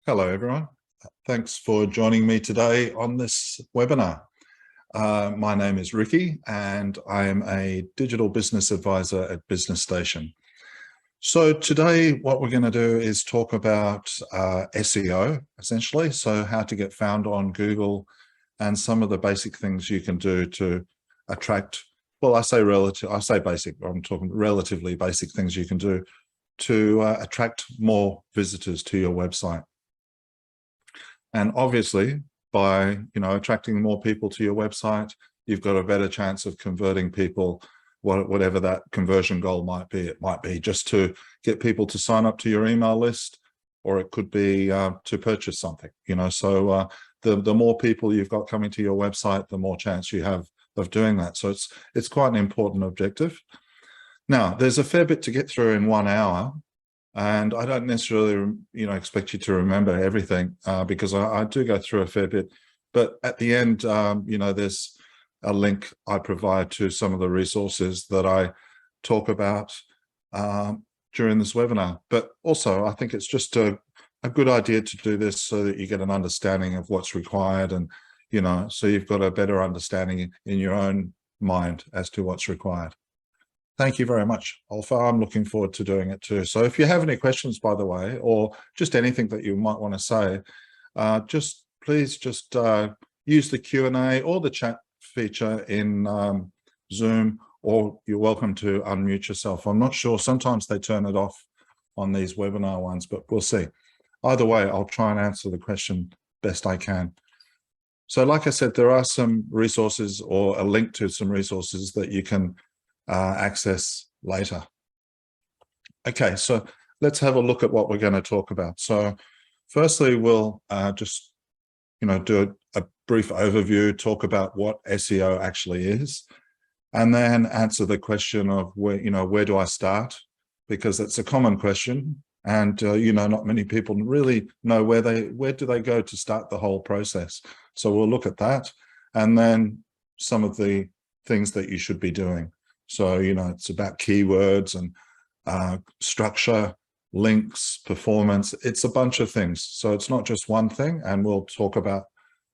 Hello, everyone. Thanks for joining me today on this webinar. My name is Ricky, and I am a digital business advisor at Business Station. So today, what we're going to do is talk about SEO, essentially. So how to get found on Google and some of the basic things you can do to attract, well, I say basic, I'm talking relatively basic things you can do to attract more visitors to your website. And obviously, by attracting more people to your website, you've got a better chance of converting people, whatever that conversion goal might be. It might be just to get people to sign up to your email list, or it could be to purchase something. So the more people you've got coming to your website, the more chance you have of doing that. So it's quite an important objective. Now, there's a fair bit to get through in 1 hour. And I don't necessarily, expect you to remember everything because I do go through a fair bit. But at the end, there's a link I provide to some of the resources that I talk about during this webinar. But also, I think it's just a good idea to do this so that you get an understanding of what's required, and so you've got a better understanding in your own mind as to what's required. Thank you very much, Alpha. I'm looking forward to doing it too. So if you have any questions, by the way, or just anything that you might want to say, please use the Q&A or the chat feature in Zoom, or you're welcome to unmute yourself. I'm not sure. Sometimes they turn it off on these webinar ones, but we'll see. Either way, I'll try and answer the question best I can. So like I said, there are some resources or a link to some resources that you can access later. Okay, so let's have a look at what we're going to talk about. So firstly, we'll just do a brief overview, talk about what SEO actually is, and then answer the question of where do I start, because it's a common question, and not many people really know where do they go to start the whole process. So we'll look at that, and then some of the things that you should be doing. So, it's about keywords and structure, links, performance. It's a bunch of things. So it's not just one thing, and we'll talk about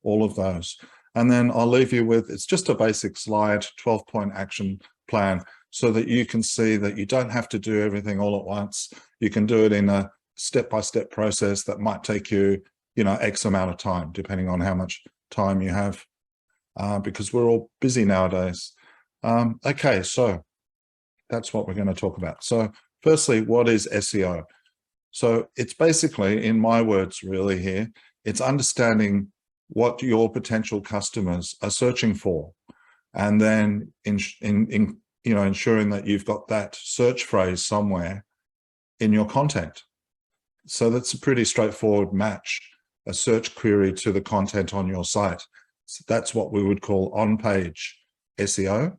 all of those. And then I'll leave you with, it's just a basic slide, 12-point action plan, so that you can see that you don't have to do everything all at once. You can do it in a step-by-step process that might take you, X amount of time, depending on how much time you have, because we're all busy nowadays. Okay, so that's what we're going to talk about. So firstly, what is SEO? So it's basically, in my words really here, it's understanding what your potential customers are searching for, and then ensuring that you've got that search phrase somewhere in your content. So that's a pretty straightforward match, a search query to the content on your site. So that's what we would call on-page SEO.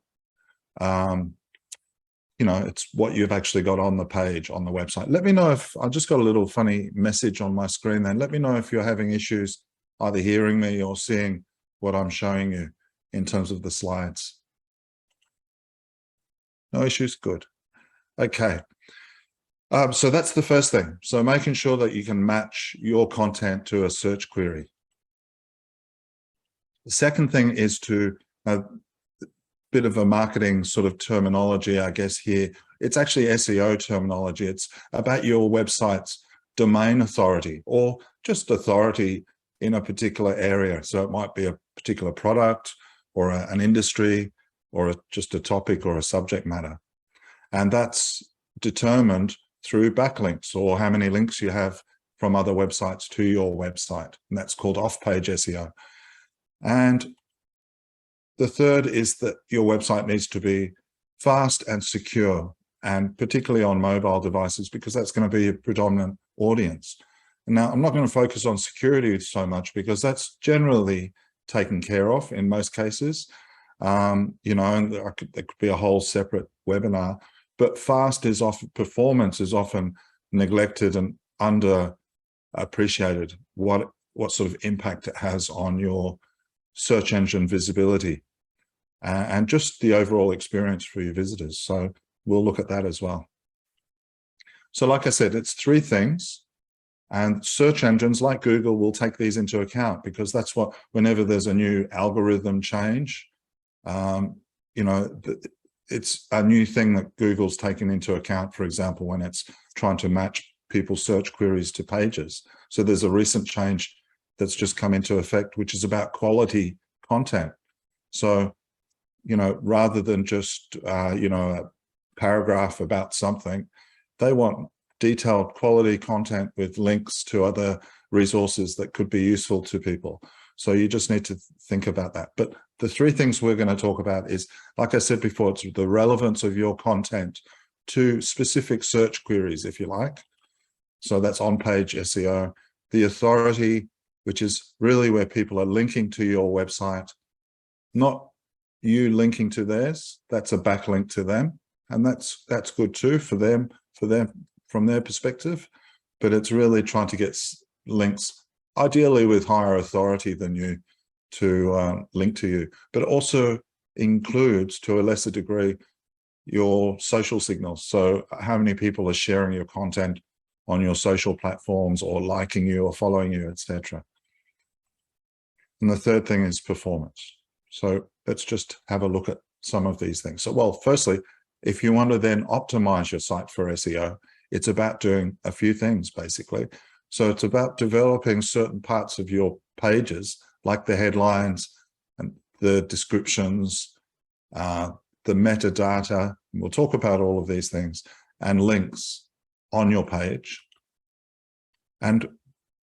It's what you've actually got on the page, on the website. Let me know if, I just got a little funny message on my screen then. Let me know if you're having issues either hearing me or seeing what I'm showing you in terms of the slides. No issues? Good. Okay. So that's the first thing. So making sure that you can match your content to a search query. The second thing is to bit of a marketing sort of terminology, I guess here. It's actually SEO terminology. It's about your website's domain authority, or just authority in a particular area. So it might be a particular product, or an industry, or just a topic or a subject matter. And that's determined through backlinks, or how many links you have from other websites to your website. And that's called off-page SEO. And the third is that your website needs to be fast and secure, and particularly on mobile devices, because that's going to be a predominant audience. And now, I'm not going to focus on security so much, because that's generally taken care of in most cases. And there could be a whole separate webinar. But performance is often neglected and underappreciated, what sort of impact it has on your search engine visibility and just the overall experience for your visitors. So we'll look at that as well. So like I said, it's three things. And search engines like Google will take these into account, because that's what, whenever there's a new algorithm change, you know, it's a new thing that Google's taken into account, for example, when it's trying to match people's search queries to pages. So there's a recent change that's just come into effect, which is about quality content. So, you know, rather than just, you know, a paragraph about something, they want detailed quality content with links to other resources that could be useful to people. So you just need to think about that. But the three things we're going to talk about is, like I said before, it's the relevance of your content to specific search queries, if you like. So that's on-page SEO. The authority, which is really where people are linking to your website, not you linking to theirs. That's a backlink to them. And that's good too for them, from their perspective. But it's really trying to get links, ideally with higher authority than you, to link to you. But it also includes, to a lesser degree, your social signals. So how many people are sharing your content on your social platforms, or liking you or following you, etc. And the third thing is performance. So let's just have a look at some of these things. So, well, firstly, if you want to then optimize your site for SEO, it's about doing a few things, basically. So it's about developing certain parts of your pages, like the headlines and the descriptions, the metadata. We'll talk about all of these things, and links on your page. And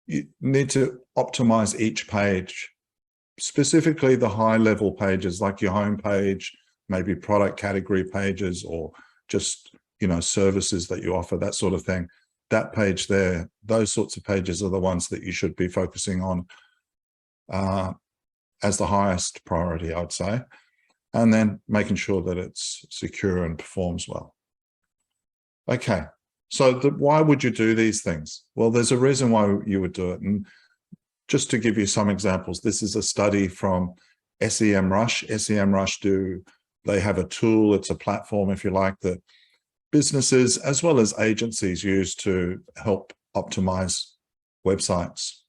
you need to optimize each page, specifically the high-level pages like your home page, maybe product category pages, or just, you know, services that you offer, that sort of thing. That page there, those sorts of pages are the ones that you should be focusing on as the highest priority, I'd say. And then making sure that it's secure and performs well. Okay, so why would you do these things? Well, there's a reason why you would do it. And just to give you some examples, this is a study from SEMrush. SEMrush they have a tool, it's a platform, if you like, that businesses as well as agencies use to help optimize websites.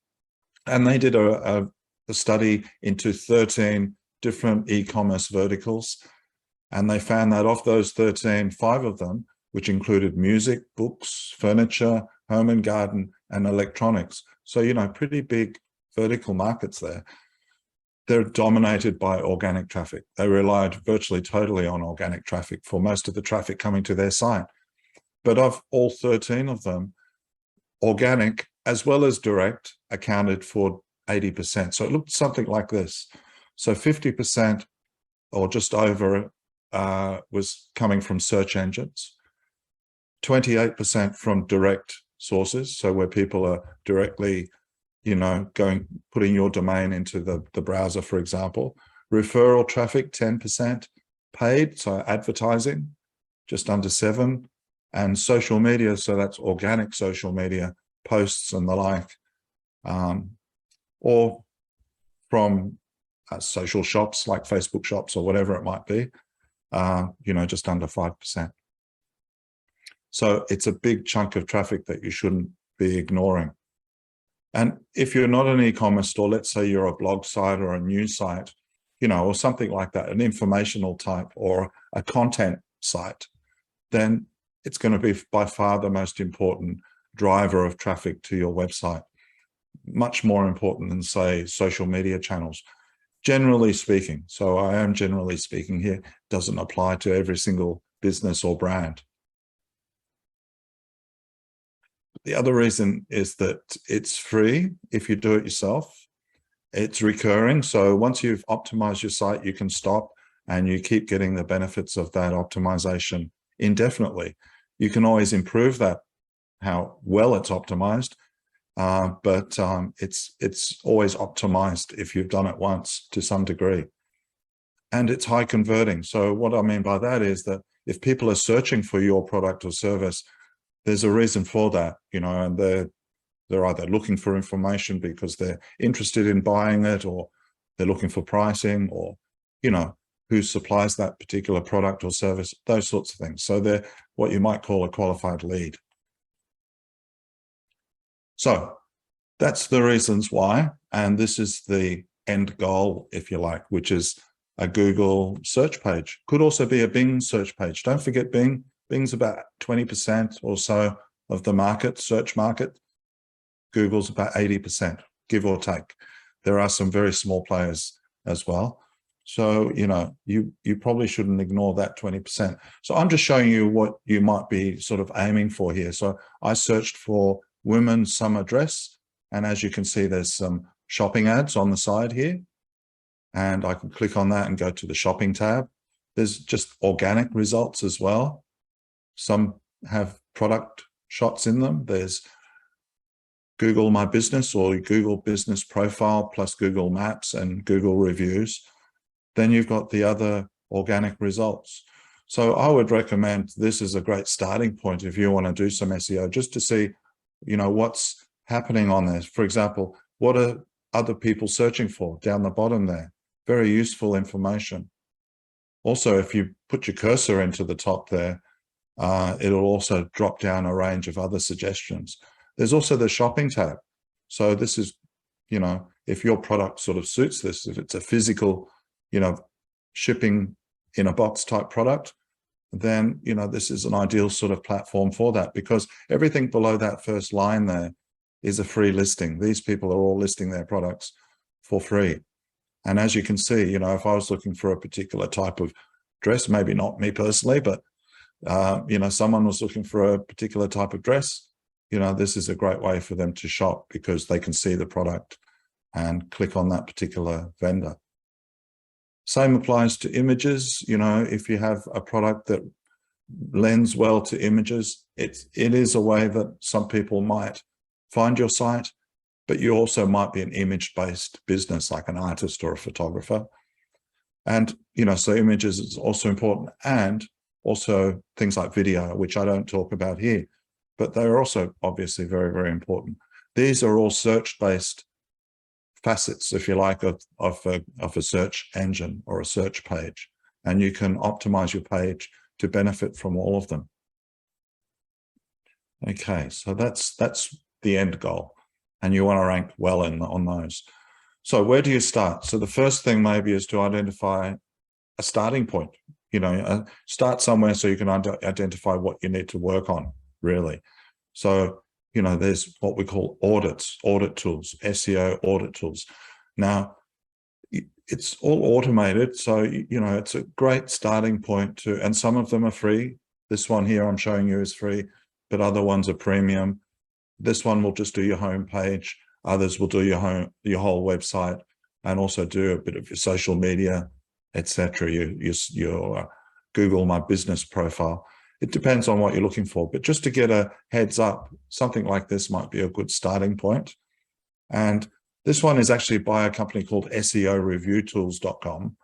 And they did a study into 13 different e-commerce verticals. And they found that of those 13, 5 of them, which included music, books, furniture, home and garden, and electronics. So, you know, pretty big vertical markets there. They're dominated by organic traffic. They relied virtually totally on organic traffic for most of the traffic coming to their site. But of all 13 of them, organic as well as direct accounted for 80%. So it looked something like this. So 50% or just over was coming from search engines, 28% from direct sources, so where people are directly, you know, putting your domain into the browser, for example. Referral traffic, 10%. Paid, so advertising, just under 7%. And social media, so that's organic social media, posts and the like, or from social shops like Facebook shops or whatever it might be, you know, just under 5%. So it's a big chunk of traffic that you shouldn't be ignoring. And if you're not an e-commerce store, let's say you're a blog site or a news site, you know, or something like that, an informational type or a content site, then it's going to be by far the most important driver of traffic to your website. Much more important than, say, social media channels, generally speaking. So I am generally speaking here, doesn't apply to every single business or brand. The other reason is that it's free if you do it yourself. It's recurring. So once you've optimized your site, you can stop and you keep getting the benefits of that optimization indefinitely. You can always improve that, how well it's optimized, but it's always optimized if you've done it once to some degree. And it's high converting. So what I mean by that is that if people are searching for your product or service, there's a reason for that, you know, and they're either looking for information because they're interested in buying it, or they're looking for pricing, or, you know, who supplies that particular product or service, those sorts of things. So they're what you might call a qualified lead. So that's the reasons why, and this is the end goal, if you like, which is a Google search page. Could also be a Bing search page. Don't forget Bing. Bing's about 20% or so of the market, search market. Google's about 80%, give or take. There are some very small players as well. So, you probably shouldn't ignore that 20%. So I'm just showing you what you might be sort of aiming for here. So I searched for women's summer dress. And as you can see, there's some shopping ads on the side here. And I can click on that and go to the shopping tab. There's just organic results as well. Some have product shots in them. There's Google My Business or Google Business Profile plus Google Maps and Google Reviews. Then you've got the other organic results. So I would recommend this is a great starting point if you want to do some SEO, just to see, what's happening on there. For example, what are other people searching for down the bottom there? Very useful information. Also, if you put your cursor into the top there, it'll also drop down a range of other suggestions. There's also the shopping tab. So this is, if your product sort of suits this, if it's a physical, shipping in a box type product, then, this is an ideal sort of platform for that, because everything below that first line there is a free listing. These people are all listing their products for free. And as you can see, if I was looking for a particular type of dress, maybe not me personally, but, someone was looking for a particular type of dress, this is a great way for them to shop because they can see the product and click on that particular vendor. Same applies to images. If you have a product that lends well to images, it is a way that some people might find your site, but you also might be an image-based business like an artist or a photographer. And, so images is also important, and also things like video, which I don't talk about here, but they're also obviously very, very important. These are all search-based facets, if you like, of a search engine or a search page, and you can optimize your page to benefit from all of them. Okay, so that's the end goal, and you want to rank well on those. So where do you start? So the first thing maybe is to identify a starting point. Start somewhere so you can identify what you need to work on, really. So, there's what we call audit tools, SEO audit tools. Now, it's all automated, so, it's a great starting point and some of them are free. This one here I'm showing you is free, but other ones are premium. This one will just do your home page. Others will do your whole website, and also do a bit of your social media, etc. Your Google My Business profile. It depends on what you're looking for, but just to get a heads up, something like this might be a good starting point. And this one is actually by a company called SEOreviewtools.com,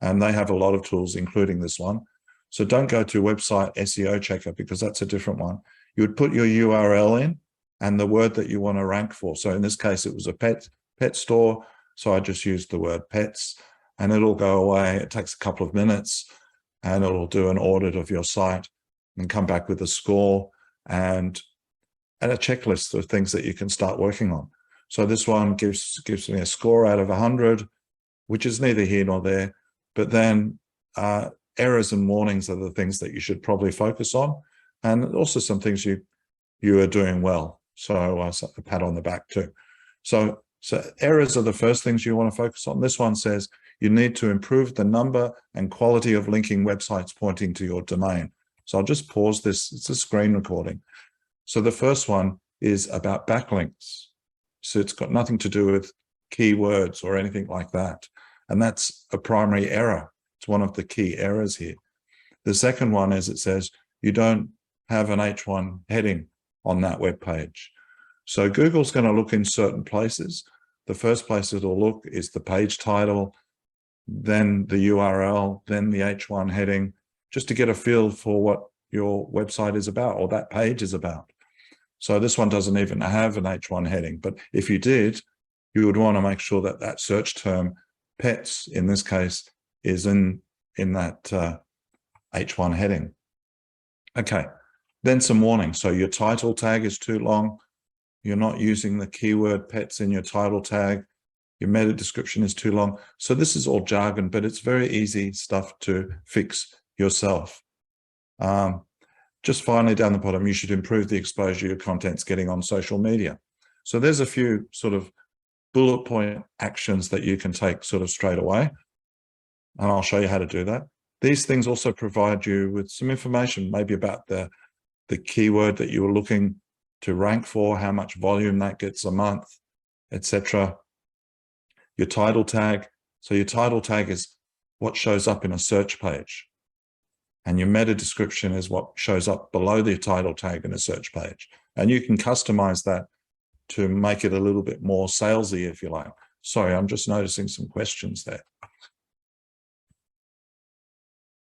and they have a lot of tools, including this one. So don't go to website SEO checker, because that's a different one. You would put your URL in and the word that you want to rank for. So in this case, it was a pet store. So I just used the word pets, and it'll go away. It takes a couple of minutes, and it'll do an audit of your site and come back with a score and a checklist of things that you can start working on. So this one gives me a score out of 100, which is neither here nor there. But then errors and warnings are the things that you should probably focus on, and also some things you are doing well. So a pat on the back too. So errors are the first things you want to focus on. This one says you need to improve the number and quality of linking websites pointing to your domain. So I'll just pause this. It's a screen recording. So the first one is about backlinks. So it's got nothing to do with keywords or anything like that. And that's a primary error. It's one of the key errors here. The second one is it says you don't have an H1 heading on that web page. So Google's going to look in certain places. The first place it'll look is the page title, then the URL, then the H1 heading, just to get a feel for what your website is about or that page is about. So this one doesn't even have an H1 heading, but if you did, you would want to make sure that that search term, pets in this case, is in that H1 heading. Okay, then some warnings. So your title tag is too long. you're not using the keyword pets in your title tag, your meta description is too long. So this is all jargon, but it's very easy stuff to fix yourself. Just finally down the bottom, you should improve the exposure your content's getting on social media. So there's a few sort of bullet point actions that you can take sort of straight away. And I'll show you how to do that. These things also provide you with some information, maybe about the keyword that you were looking to rank for, how much volume that gets a month, etc. Your title tag. So your title tag is what shows up in a search page. And your meta description is what shows up below the title tag in a search page. And you can customize that to make it a little bit more salesy, if you like. Sorry, I'm just noticing some questions there.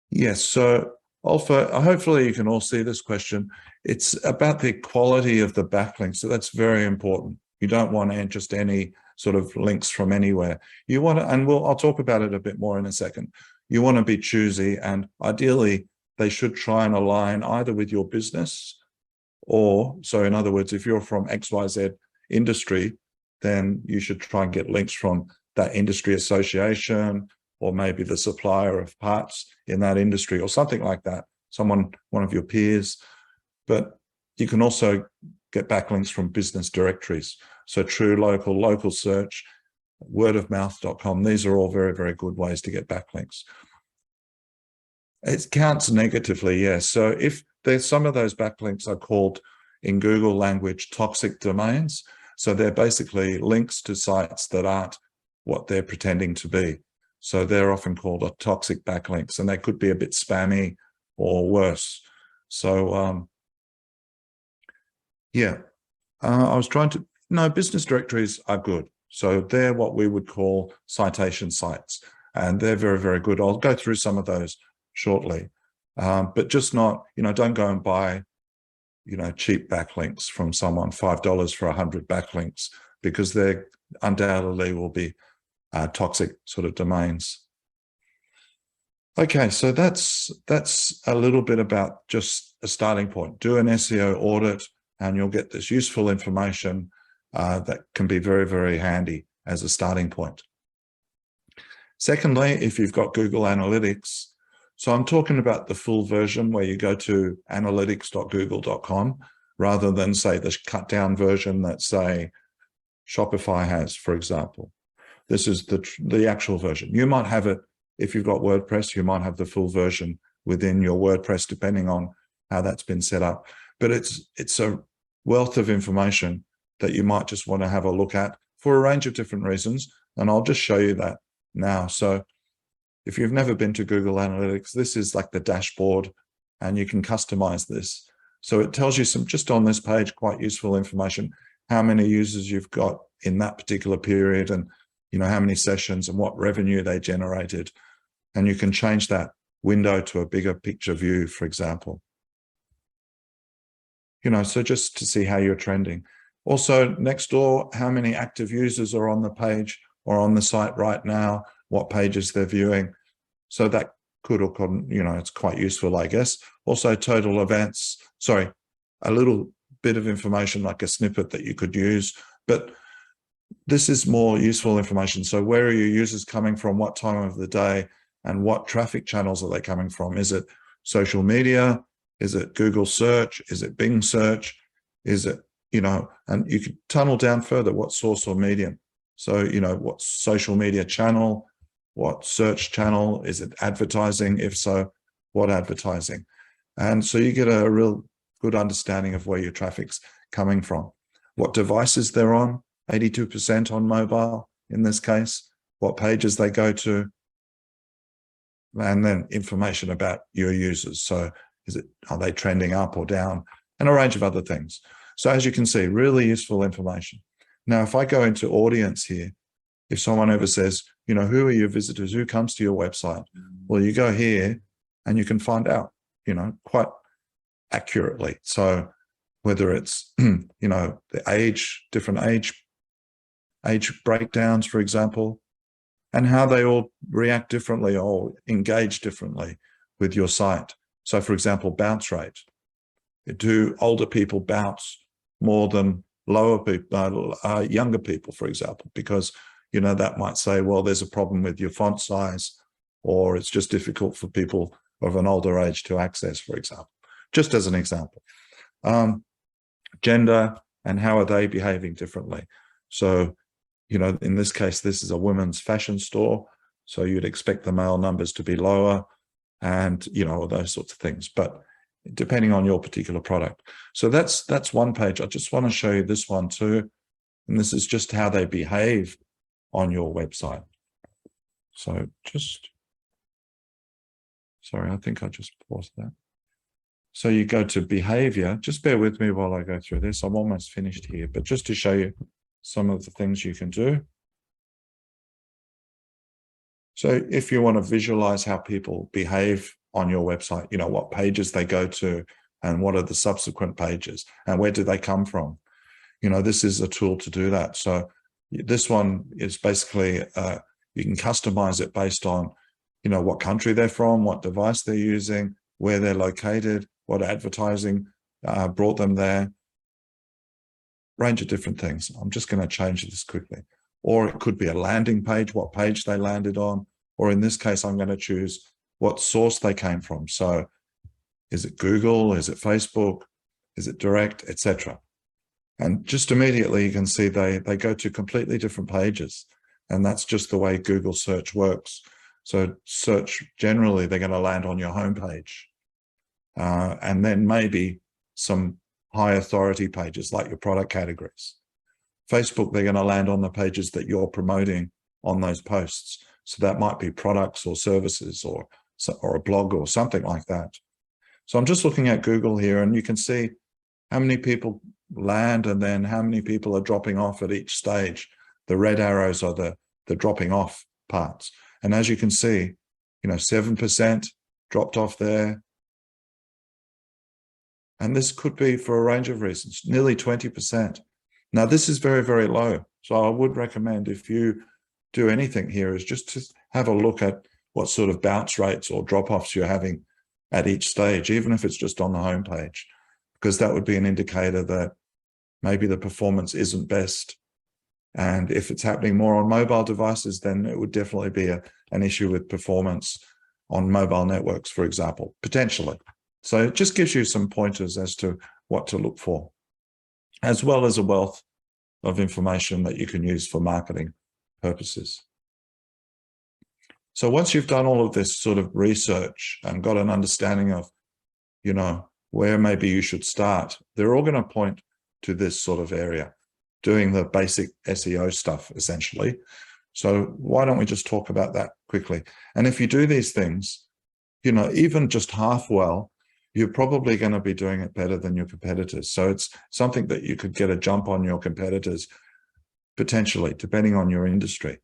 Yes, so hopefully you can all see this question. It's about the quality of the backlink. So that's very important. You don't want just any sort of links from anywhere. You want to, and I'll talk about it a bit more in a second. You want to be choosy, and ideally they should try and align either with your business or, so in other words, if you're from XYZ industry, then you should try and get links from that industry association, or maybe the supplier of parts in that industry or something like that, one of your peers. But you can also get backlinks from business directories. So True Local, Local Search, wordofmouth.com. These are all very, very good ways to get backlinks. It counts negatively, yes. So if there's some of those backlinks are called in Google language toxic domains. So they're basically links to sites that aren't what they're pretending to be. So they're often called toxic backlinks, and they could be a bit spammy or worse. So business directories are good. So they're what we would call citation sites, and they're very, very good. I'll go through some of those shortly, but just not, don't go and buy, cheap backlinks from someone, $5 for 100 backlinks, because they undoubtedly will be toxic sort of domains. Okay, so that's a little bit about just a starting point. Do an SEO audit, and you'll get this useful information that can be very, very handy as a starting point. Secondly, if you've got Google Analytics, so I'm talking about the full version where you go to analytics.google.com rather than, say, the cut down version that, say, Shopify has, for example. This is the actual version. You might have it, if you've got WordPress, you might have the full version within your WordPress, depending on how that's been set up. But it's a wealth of information that you might just want to have a look at for a range of different reasons. And I'll just show you that now. So if you've never been to Google Analytics, this is like the dashboard, and you can customize this. So it tells you just on this page, quite useful information, how many users you've got in that particular period, and how many sessions and what revenue they generated. And you can change that window to a bigger picture view, for example. So just to see how you're trending. Also, next door, how many active users are on the page or on the site right now, what pages they're viewing. So that could or couldn't, it's quite useful, I guess. Also, total events, a little bit of information like a snippet that you could use, but this is more useful information. So where are your users coming from, what time of the day, and what traffic channels are they coming from? Is it social media? Is it Google search? Is it Bing search? Is it, and you could tunnel down further, what source or medium? So, what social media channel, what search channel? Is it advertising? If so, what advertising? And so you get a real good understanding of where your traffic's coming from. What devices they're on, 82% on mobile in this case, what pages they go to, and then information about your users. So are they trending up or down, and a range of other things. So as you can see, really useful information. Now, if I go into audience here, if someone ever says, who are your visitors, who comes to your website? Well, you go here and you can find out, quite accurately. So whether it's, the age, different age breakdowns, for example, and how they all react differently or engage differently with your site. So for example, bounce rate. Do older people bounce more than lower people, younger people, for example, because, you know, that might say, well, there's a problem with your font size, or it's just difficult for people of an older age to access, for example, just as an example. Gender and how are they behaving differently. So, you know, in this case, this is a women's fashion store. So you'd expect the male numbers to be lower and, you know, those sorts of things, but depending on your particular product. So that's one page. I just want to show you this one too. And this is just how they behave on your website. So just, sorry, I think I just paused that. So you go to behavior. Just bear with me while I go through this. I'm almost finished here, but just to show you some of the things you can do. So if you want to visualize how people behave on your website, you know, what pages they go to and what are the subsequent pages and where do they come from? You know, this is a tool to do that. So this one is basically, you can customize it based on, you know, what country they're from, what device they're using, where they're located, what advertising brought them there, range of different things. I'm just going to change this quickly. Or it could be a landing page, what page they landed on, or in this case, I'm going to choose what source they came from. So is it Google, is it Facebook, is it direct, etc. And just immediately you can see they go to completely different pages. And that's just the way Google search works. So search, generally, they're going to land on your homepage. And then maybe some high authority pages like your product categories. Facebook, they're going to land on the pages that you're promoting on those posts. So that might be products or services or a blog or something like that. So I'm just looking at Google here, and you can see how many people land and then how many people are dropping off at each stage. The red arrows are the dropping off parts. And as you can see, you know, 7% dropped off there. And this could be for a range of reasons, nearly 20%. Now, this is very, very low. So I would recommend, if you do anything here, is just to have a look at what sort of bounce rates or drop-offs you're having at each stage, even if it's just on the homepage, because that would be an indicator that maybe the performance isn't best. And if it's happening more on mobile devices, then it would definitely be an issue with performance on mobile networks, for example, potentially. So it just gives you some pointers as to what to look for, as well as a wealth of information that you can use for marketing purposes. So once you've done all of this sort of research and got an understanding of, you know, where maybe you should start, they're all going to point to this sort of area, doing the basic SEO stuff, essentially. So why don't we just talk about that quickly? And if you do these things, you know, even just half well, you're probably going to be doing it better than your competitors. So it's something that you could get a jump on your competitors, potentially, depending on your industry.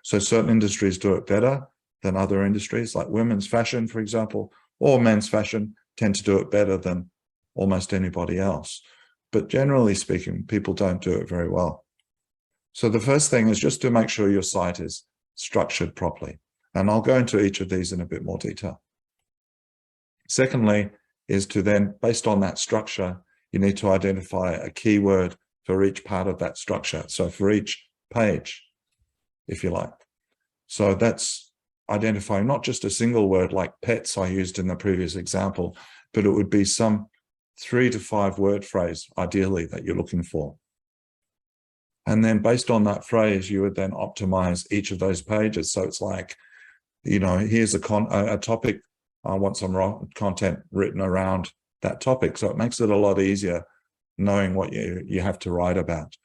So certain industries do it better than other industries, like women's fashion, for example, or men's fashion tend to do it better than almost anybody else. But generally speaking, people don't do it very well. So the first thing is just to make sure your site is structured properly. And I'll go into each of these in a bit more detail. Secondly, is to then, based on that structure, you need to identify a keyword for each part of that structure. So for each page, if you like. So that's identifying not just a single word like pets I used in the previous example, but it would be some 3 to 5 word phrase, ideally, that you're looking for. And then based on that phrase, you would then optimize each of those pages. So it's like, you know, here's a topic. I want some content written around that topic. So it makes it a lot easier knowing what you have to write about.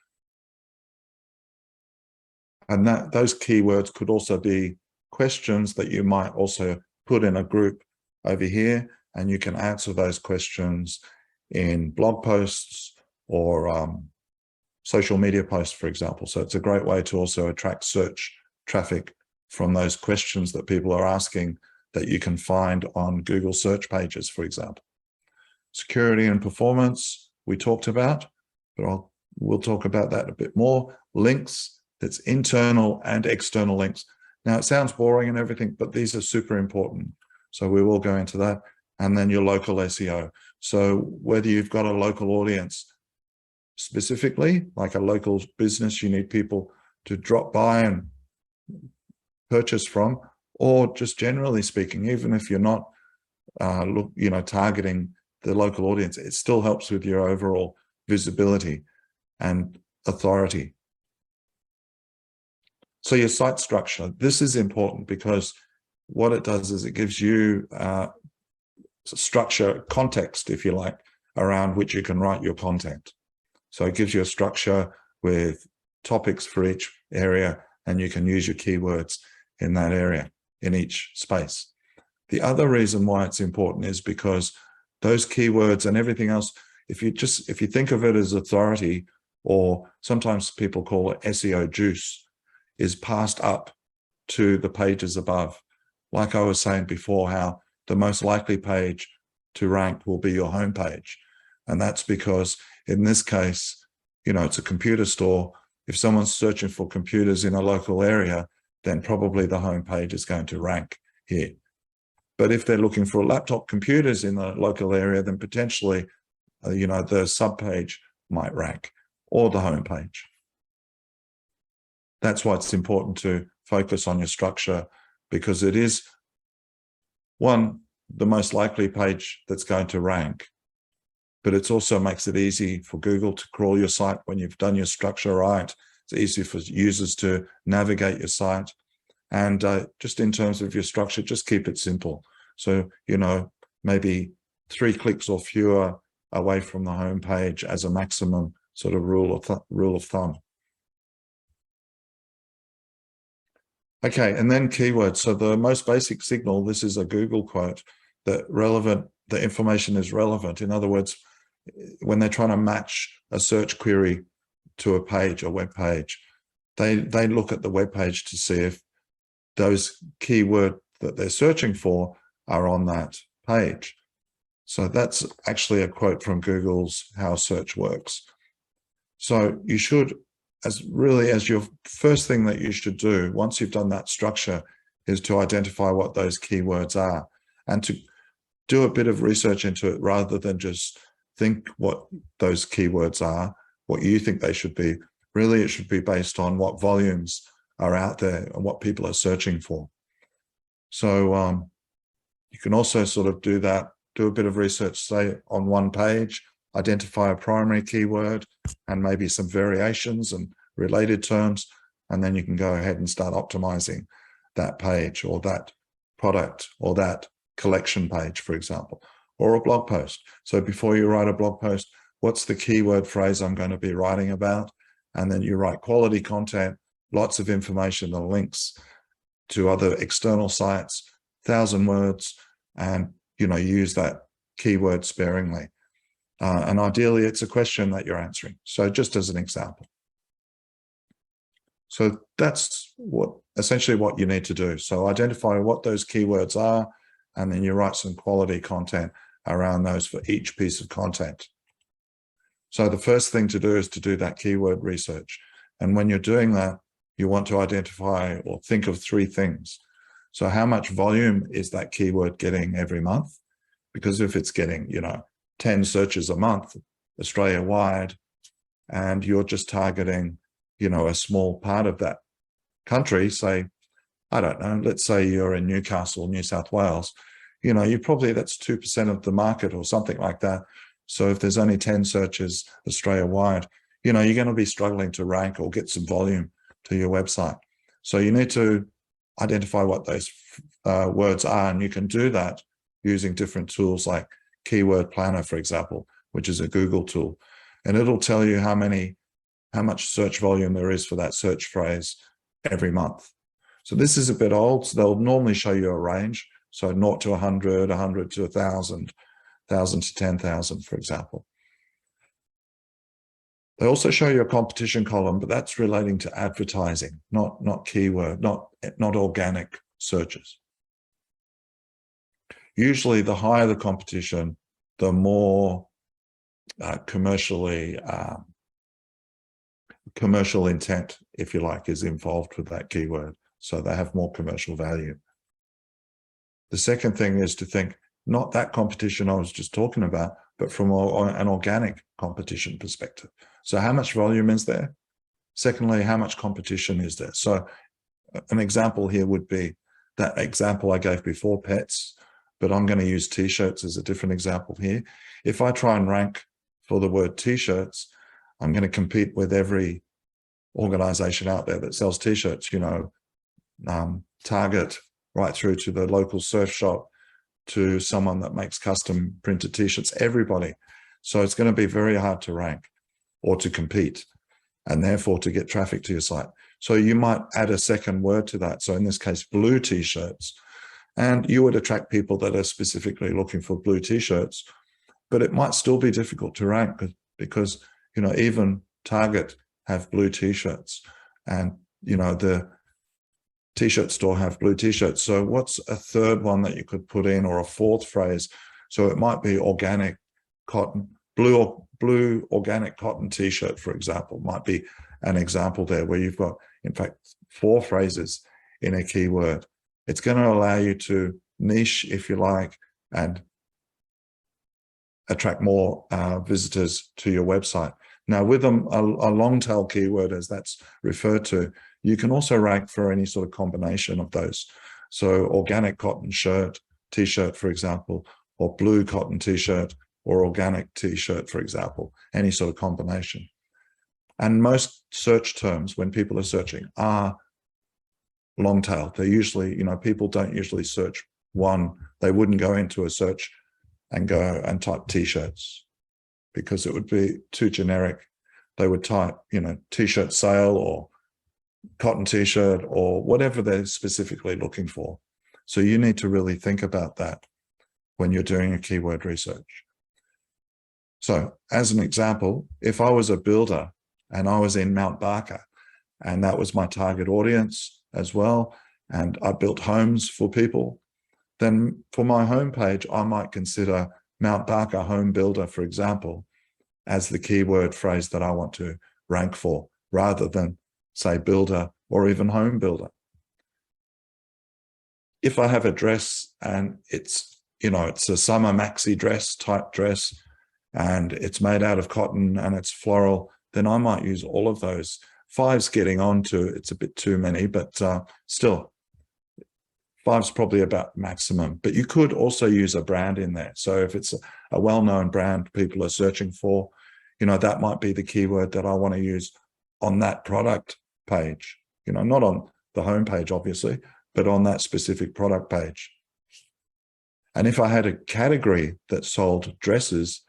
And those keywords could also be questions that you might also put in a group over here, and you can answer those questions in blog posts or social media posts, for example. So it's a great way to also attract search traffic from those questions that people are asking that you can find on Google search pages, for example. Security and performance, we talked about, but we'll talk about that a bit more. Links, that's internal and external links. Now, it sounds boring and everything, but these are super important. So we will go into that. And then your local SEO. So whether you've got a local audience specifically, like a local business you need people to drop by and purchase from, or just generally speaking, even if you're not targeting the local audience, it still helps with your overall visibility and authority. So your site structure, this is important because what it does is it gives you structure, context, if you like, around which you can write your content. So it gives you a structure with topics for each area, and you can use your keywords in that area, in each space. The other reason why it's important is because those keywords and everything else, if you think of it as authority, or sometimes people call it SEO juice, is passed up to the pages above. Like I was saying before, how the most likely page to rank will be your homepage. And that's because in this case, it's a computer store. If someone's searching for computers in a local area, then probably the homepage is going to rank here. But if they're looking for laptop computers in the local area, then potentially, the subpage might rank, or the homepage. That's why it's important to focus on your structure, because it is, one, the most likely page that's going to rank, but it also makes it easy for Google to crawl your site when you've done your structure right. It's easy for users to navigate your site. And just in terms of your structure, just keep it simple. So, maybe 3 clicks or fewer away from the homepage as a maximum sort of rule of thumb. Okay, and then keywords. So the most basic signal, this is a Google quote, that the information is relevant. In other words, when they're trying to match a search query to a page, a web page, they look at the web page to see if those keywords that they're searching for are on that page. So that's actually a quote from Google's How Search Works. So you should, as your first thing that you should do once you've done that structure, is to identify what those keywords are, and to do a bit of research into it rather than just think what those keywords are, what you think they should be. Really, it should be based on what volumes are out there and what people are searching for. So you can also sort of do a bit of research, say on one page, identify a primary keyword and maybe some variations and related terms, and then you can go ahead and start optimizing that page or that product or that collection page, for example, or a blog post. So before you write a blog post, what's the keyword phrase I'm going to be writing about? And then you write quality content, lots of information and links to other external sites, 1,000 words, and use that keyword sparingly. And ideally, it's a question that you're answering. So just as an example. So that's essentially what you need to do. So identify what those keywords are, and then you write some quality content around those for each piece of content. So the first thing to do is to do that keyword research. And when you're doing that, you want to identify or think of 3 things. So how much volume is that keyword getting every month? Because if it's getting, 10 searches a month, Australia-wide, and you're just targeting, a small part of that country, say, I don't know, let's say you're in Newcastle, New South Wales, that's 2% of the market or something like that. So if there's only 10 searches Australia-wide, you're going to be struggling to rank or get some volume to your website. So you need to identify what those words are, and you can do that using different tools like Keyword Planner, for example, which is a Google tool, and it'll tell you how much search volume there is for that search phrase every month. So this is a bit old, so they'll normally show you a range, so 0 to 100, 100 to 1,000, 1,000 to 10,000, for example. They also show you a competition column, but that's relating to advertising, not keyword, not organic searches. Usually the higher the competition, the more commercial intent, if you like, is involved with that keyword. So they have more commercial value. The second thing is to think, not that competition I was just talking about, but from an organic competition perspective. So how much volume is there? Secondly, how much competition is there? So an example here would be that example I gave before, pets, but I'm going to use t-shirts as a different example here. If I try and rank for the word t-shirts, I'm going to compete with every organization out there that sells t-shirts, you know, Target, right through to the local surf shop, to someone that makes custom printed t-shirts, everybody. So it's going to be very hard to rank or to compete, and therefore to get traffic to your site. So you might add a second word to that. So in this case, blue t-shirts, and you would attract people that are specifically looking for blue t-shirts, but it might still be difficult to rank because, you know, even Target have blue t-shirts, and, you know, the t-shirt store have blue t-shirts. So what's a third one that you could put in, or a fourth phrase? So it might be organic cotton, blue organic cotton t-shirt, for example, might be an example there, where you've got, in fact, 4 phrases in a keyword. It's going to allow you to niche, if you like, and attract more visitors to your website. Now, with a long tail keyword, as that's referred to, you can also rank for any sort of combination of those. So organic cotton shirt, t-shirt, for example, or blue cotton t-shirt, or organic t-shirt, for example, any sort of combination. And most search terms, when people are searching, are long tail. They're usually, you know, people don't usually search one. They wouldn't go into a search and go and type t-shirts, because it would be too generic. They would type, you know, t-shirt sale or cotton t-shirt or whatever they're specifically looking for. So you need to really think about that when you're doing a keyword research. So as an example, if I was a builder and I was in Mount Barker, and that was my target audience as well, and I built homes for people, then for my homepage, I might consider Mount Barker home builder, for example, as the keyword phrase that I want to rank for, rather than say builder or even home builder. If I have a dress and it's, you know, it's a summer maxi dress type dress, and it's made out of cotton and it's floral, then I might use all of those. 5's getting on to, it's a bit too many, but still, 5's probably about maximum. But you could also use a brand in there. So if it's a well-known brand people are searching for, you know, that might be the keyword that I want to use on that product page, you know, not on the home page, obviously, but on that specific product page. And if I had a category that sold dresses,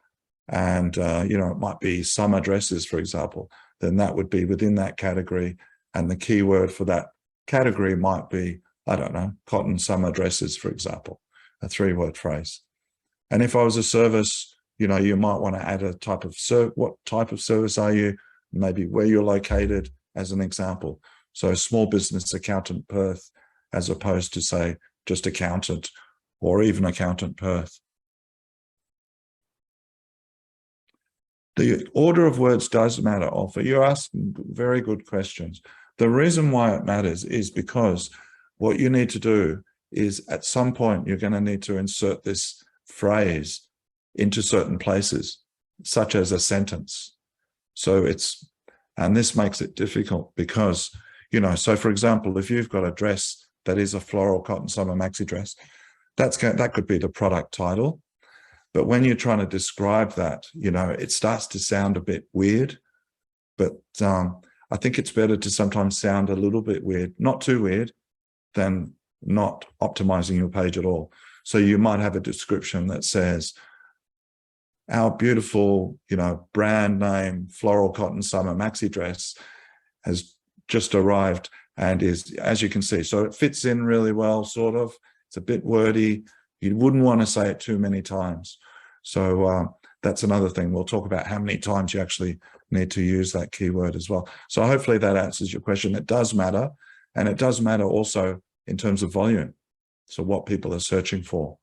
and, you know, it might be summer dresses, for example, then that would be within that category. And the keyword for that category might be, I don't know, cotton summer dresses, for example, a 3-word phrase. And if I was a service, you know, you might want to add a type of what type of service are you, maybe where you're located, as an example. So small business accountant Perth, as opposed to, say, just accountant, or even accountant Perth. The order of words does matter, Olfa. You're asking very good questions. The reason why it matters is because what you need to do is, at some point, you're going to need to insert this phrase into certain places, such as a sentence. So and this makes it difficult because, you know, so for example, if you've got a dress that is a floral cotton summer maxi dress, that could be the product title. But when you're trying to describe that, you know, it starts to sound a bit weird. But I think it's better to sometimes sound a little bit weird, not too weird, than not optimizing your page at all. So you might have a description that says, our beautiful, you know, brand name floral cotton summer maxi dress has just arrived and is, as you can see, so it fits in really well, sort of. It's a bit wordy. You wouldn't want to say it too many times. So that's another thing. We'll talk about how many times you actually need to use that keyword as well. So hopefully that answers your question. It does matter. And it does matter also in terms of volume. So what people are searching for.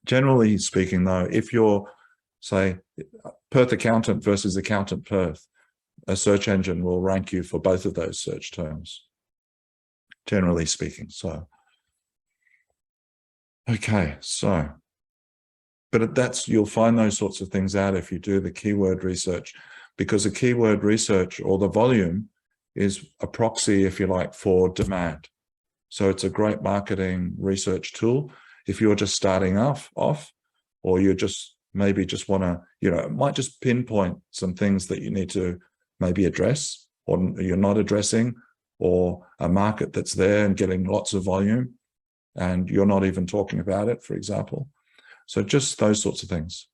Generally speaking, though, if you're, say, Perth accountant versus accountant Perth, a search engine will rank you for both of those search terms, generally speaking. So, okay, so But you'll find those sorts of things out if you do the keyword research, because the keyword research or the volume is a proxy, if you like, for demand. So it's a great marketing research tool. If you're just starting off, or you maybe just want to, it might just pinpoint some things that you need to maybe address, or you're not addressing, or a market that's there and getting lots of volume and you're not even talking about it, for example. So just those sorts of things.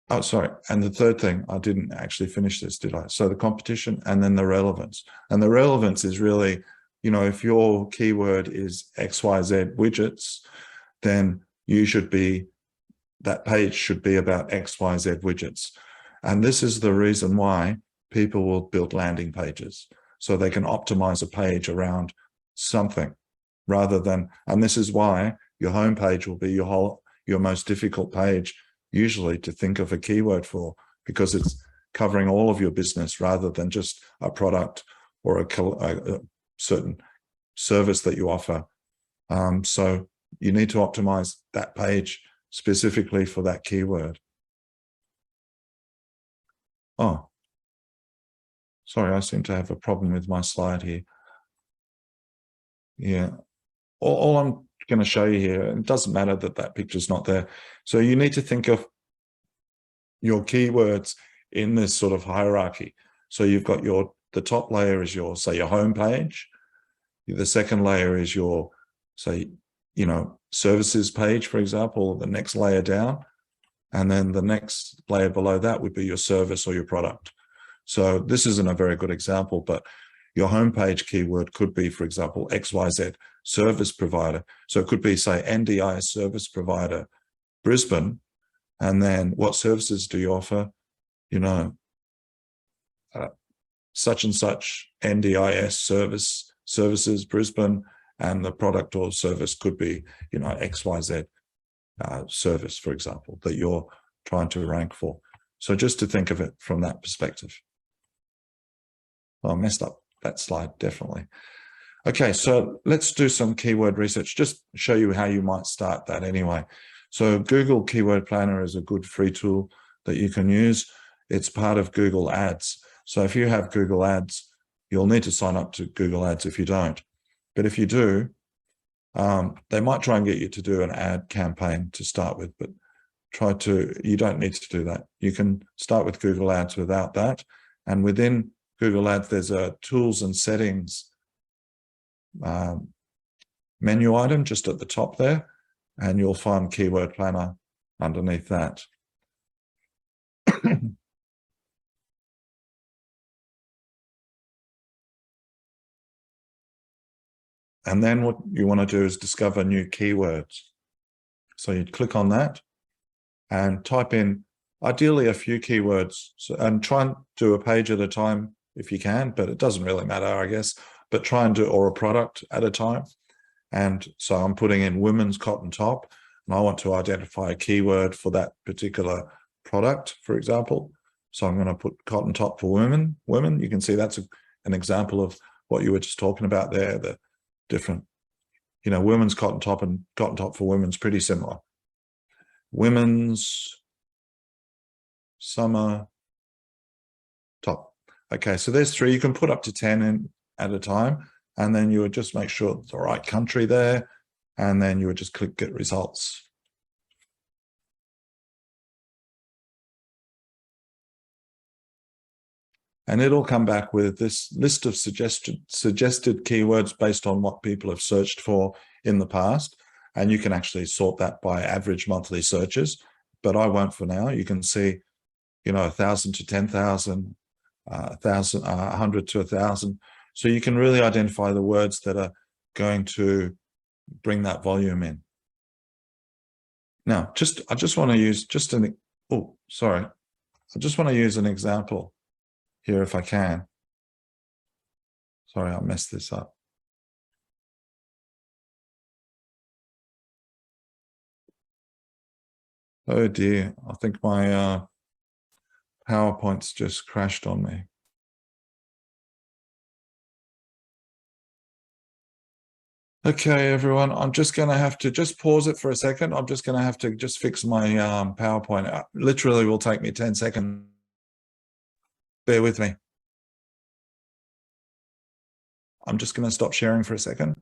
Oh, sorry. And the third thing, I didn't actually finish this, did I? So the competition and then the relevance. And the relevance is really, if your keyword is XYZ widgets, then that page should be about XYZ widgets. And this is the reason why people will build landing pages, so they can optimize a page around something rather than, and this is why your homepage will be your most difficult page usually to think of a keyword for, because it's covering all of your business rather than just a product or a certain service that you offer. So you need to optimize that page specifically for that keyword. Oh, sorry, I seem to have a problem with my slide here. Yeah, all I'm going to show you here, it doesn't matter that picture's not there. So you need to think of your keywords in this sort of hierarchy. So you've got the top layer is your home page. The second layer is your, services page, for example, the next layer down. And then the next layer below that would be your service or your product. So this isn't a very good example, but your homepage keyword could be, for example, XYZ service provider. So it could be, say, NDIS service provider, Brisbane. And then what services do you offer? Such and such NDIS services, Brisbane, and the product or service could be, XYZ service, for example, that you're trying to rank for. So just to think of it from that perspective. I messed up that slide, definitely. Okay, so let's do some keyword research, just show you how you might start that anyway. So Google Keyword Planner is a good free tool that you can use. It's part of Google Ads. So if you have Google Ads, you'll need to sign up to Google Ads if you don't. But if you do, they might try and get you to do an ad campaign to start with, but you don't need to do that. You can start with Google Ads without that. And within Google Ads, there's a tools and settings menu item just at the top there, and you'll find Keyword Planner underneath that. And then what you want to do is discover new keywords. So you'd click on that and type in ideally a few keywords, and try and do a page at a time if you can, but it doesn't really matter, I guess, but try and do, or a product at a time. And so I'm putting in women's cotton top, and I want to identify a keyword for that particular product, for example. So I'm going to put cotton top for women. You can see that's an example of what you were just talking about there, the different, women's cotton top and cotton top for women's pretty similar. Women's summer top. Okay, so there's 3. You can put up to 10 in at a time, and then you would just make sure it's the right country there, and then you would just click get results. And it'll come back with this list of suggested keywords based on what people have searched for in the past. And you can actually sort that by average monthly searches, but I won't for now. You can see, 1,000 to 10,000, 100 to 1,000. So you can really identify the words that are going to bring that volume in. Now, I just want to use I just want to use an example here if I can. Sorry, I messed this up. Oh dear, I think my PowerPoint's just crashed on me. Okay, everyone, I'm just going to have to just pause it for a second. I'm just going to have to just fix my PowerPoint. Literally will take me 10 seconds. Bear with me. I'm just going to stop sharing for a second.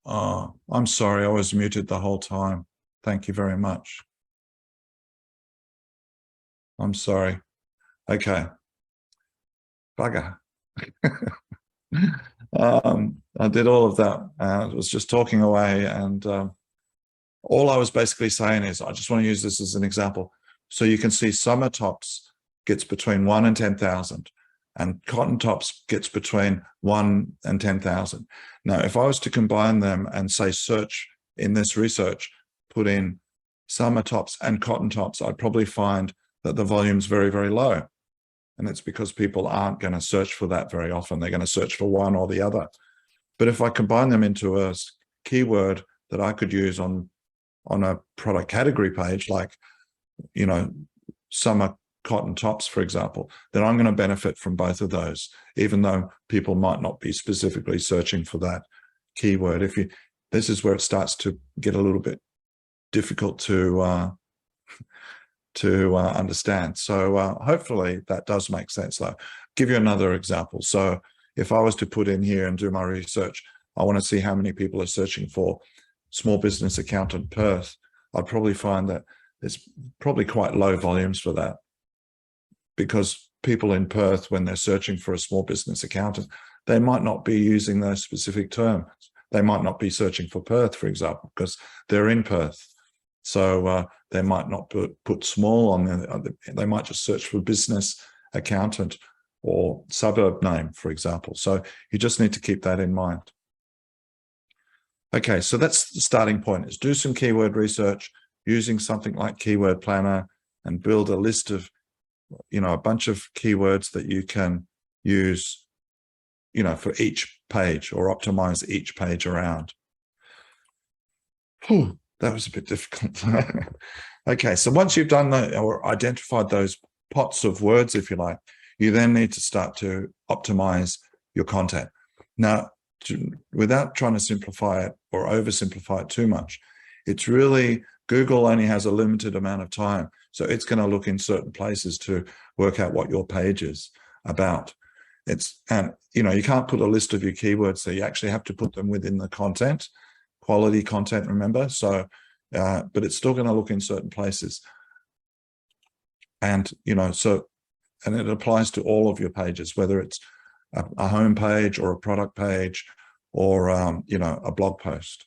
Oh, I'm sorry. I was muted the whole time. Thank you very much. I'm sorry. Okay. Bugger. I did all of that. I was just talking away, and all I was basically saying is I just want to use this as an example. So you can see summer tops gets between 1 and 10,000, and cotton tops gets between 1 and 10,000. Now, if I was to combine them and say search in this research, put in summer tops and cotton tops, I'd probably find that the volume's very, very low. And it's because people aren't going to search for that very often. They're going to search for one or the other. But if I combine them into a keyword that I could use on a product category page, like, you know, summer cotton tops, for example, then I'm going to benefit from both of those, even though people might not be specifically searching for that keyword. This is where it starts to get a little bit difficult to understand. So hopefully that does make sense, though. Give you another example. So if I was to put in here and do my research, I want to see how many people are searching for small business accountant Perth. I'd probably find that there's probably quite low volumes for that, because people in Perth, when they're searching for a small business accountant, they might not be using those specific terms. They might not be searching for Perth, for example, because they're in Perth. So they might not put small on there. They might just search for business accountant or suburb name, for example. So you just need to keep that in mind. Okay, so that's the starting point, is do some keyword research using something like Keyword Planner and build a list of, a bunch of keywords that you can use, for each page, or optimize each page around. Whew, that was a bit difficult. Okay, so once you've done that, or identified those pots of words, if you like, you then need to start to optimize your content. Now, without trying to simplify it or oversimplify it too much, it's really, Google only has a limited amount of time. So it's going to look in certain places to work out what your page is about. And you can't put a list of your keywords, so you actually have to put them within the content, quality content, remember? So, but it's still going to look in certain places. And, and it applies to all of your pages, whether it's a home page or a product page or, a blog post.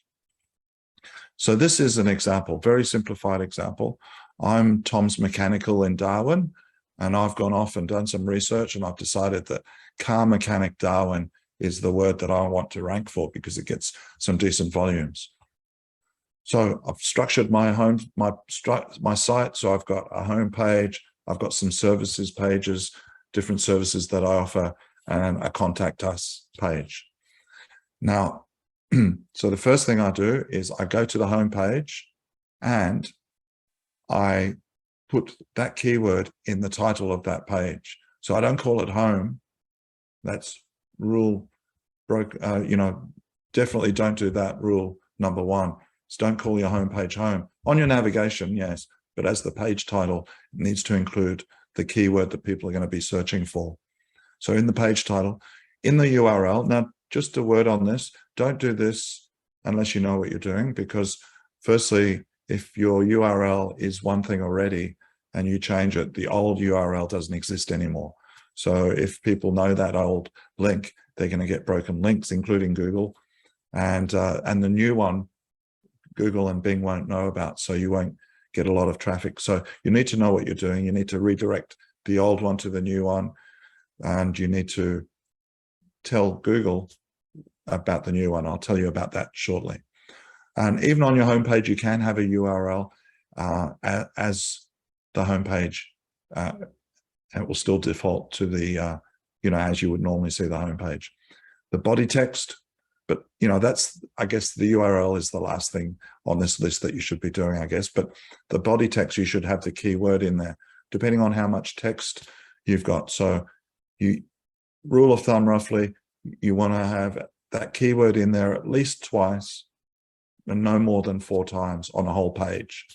So this is an example, very simplified example. I'm Tom's Mechanical in Darwin, and I've gone off and done some research, and I've decided that car mechanic Darwin is the word that I want to rank for because it gets some decent volumes. So I've structured my site. So I've got a home page, I've got some services pages, different services that I offer, and a contact us page. Now, so the first thing I do is I go to the home page and I put that keyword in the title of that page. So I don't call it home. That's rule broke. Definitely don't do that. Rule number one is don't call your home page home. On your navigation, yes, but as the page title, it needs to include the keyword that people are going to be searching for. So in the page title, in the URL, now just a word on this, don't do this unless you know what you're doing, because firstly, if your URL is one thing already and you change it, the old URL doesn't exist anymore. So if people know that old link, they're going to get broken links, including Google, and the new one, Google and Bing won't know about, so you won't get a lot of traffic. So you need to know what you're doing. You need to redirect the old one to the new one, and you need to tell Google about the new one. I'll tell you about that shortly. And even on your homepage, you can have a URL as the homepage. It will still default to the, as you would normally see the homepage. The body text, but, that's, I guess the URL is the last thing on this list that you should be doing, I guess. But the body text, you should have the keyword in there, depending on how much text you've got. So rule of thumb, roughly, you want to have that keyword in there at least twice and no more than 4 times on a whole page.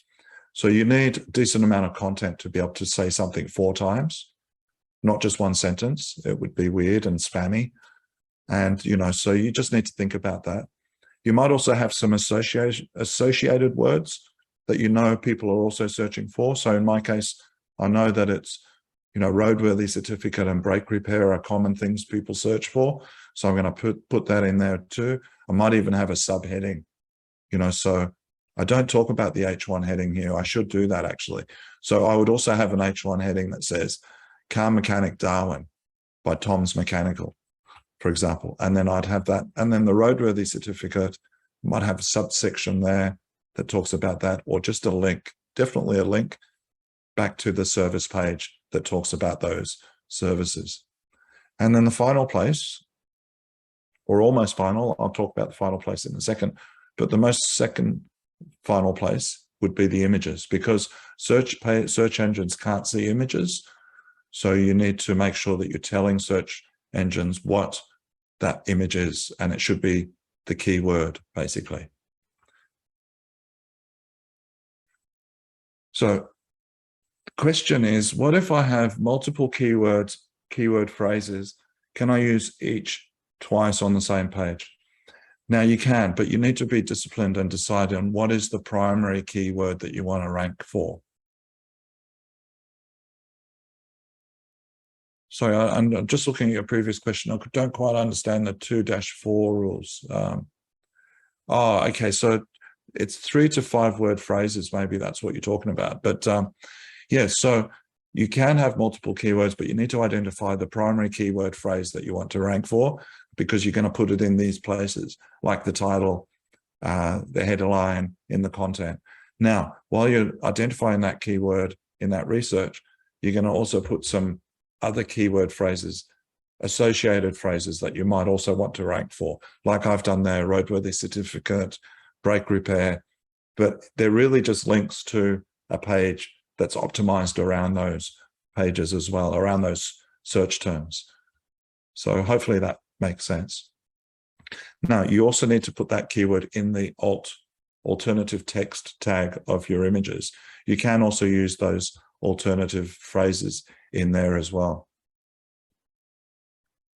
So you need a decent amount of content to be able to say something 4 times, not just one sentence. It would be weird and spammy. And, so you just need to think about that. You might also have some associated words that people are also searching for. So in my case, I know that it's, roadworthy certificate and brake repair are common things people search for. So I'm going to put that in there too. I might even have a subheading, so I don't talk about the H1 heading here. I should do that actually. So I would also have an H1 heading that says Car Mechanic Darwin by Tom's Mechanical, for example. And then I'd have that. And then the roadworthy certificate might have a subsection there that talks about that, or just a link, definitely a link back to the service page that talks about those services. And then the final place, or almost final, I'll talk about the final place in a second, but the most final place would be the images, because search engines can't see images. So you need to make sure that you're telling search engines what that image is, and it should be the keyword, basically. So the question is, what if I have multiple keyword phrases? Can I use each twice on the same page? Now you can, but you need to be disciplined and decide on what is the primary keyword that you want to rank for. Sorry, I'm just looking at your previous question. I don't quite understand the 2-4 rules. Okay, so it's 3 to 5 word phrases. Maybe that's what you're talking about. But yeah, so you can have multiple keywords, but you need to identify the primary keyword phrase that you want to rank for, because you're going to put it in these places, like the title, the headline, in the content. Now, while you're identifying that keyword in that research, you're going to also put some other keyword phrases, associated phrases that you might also want to rank for, like I've done there: roadworthy certificate, brake repair. But they're really just links to a page that's optimized around those pages as well, around those search terms. So hopefully that makes sense. Now, you also need to put that keyword in the alternative text tag of your images. You can also use those alternative phrases in there as well.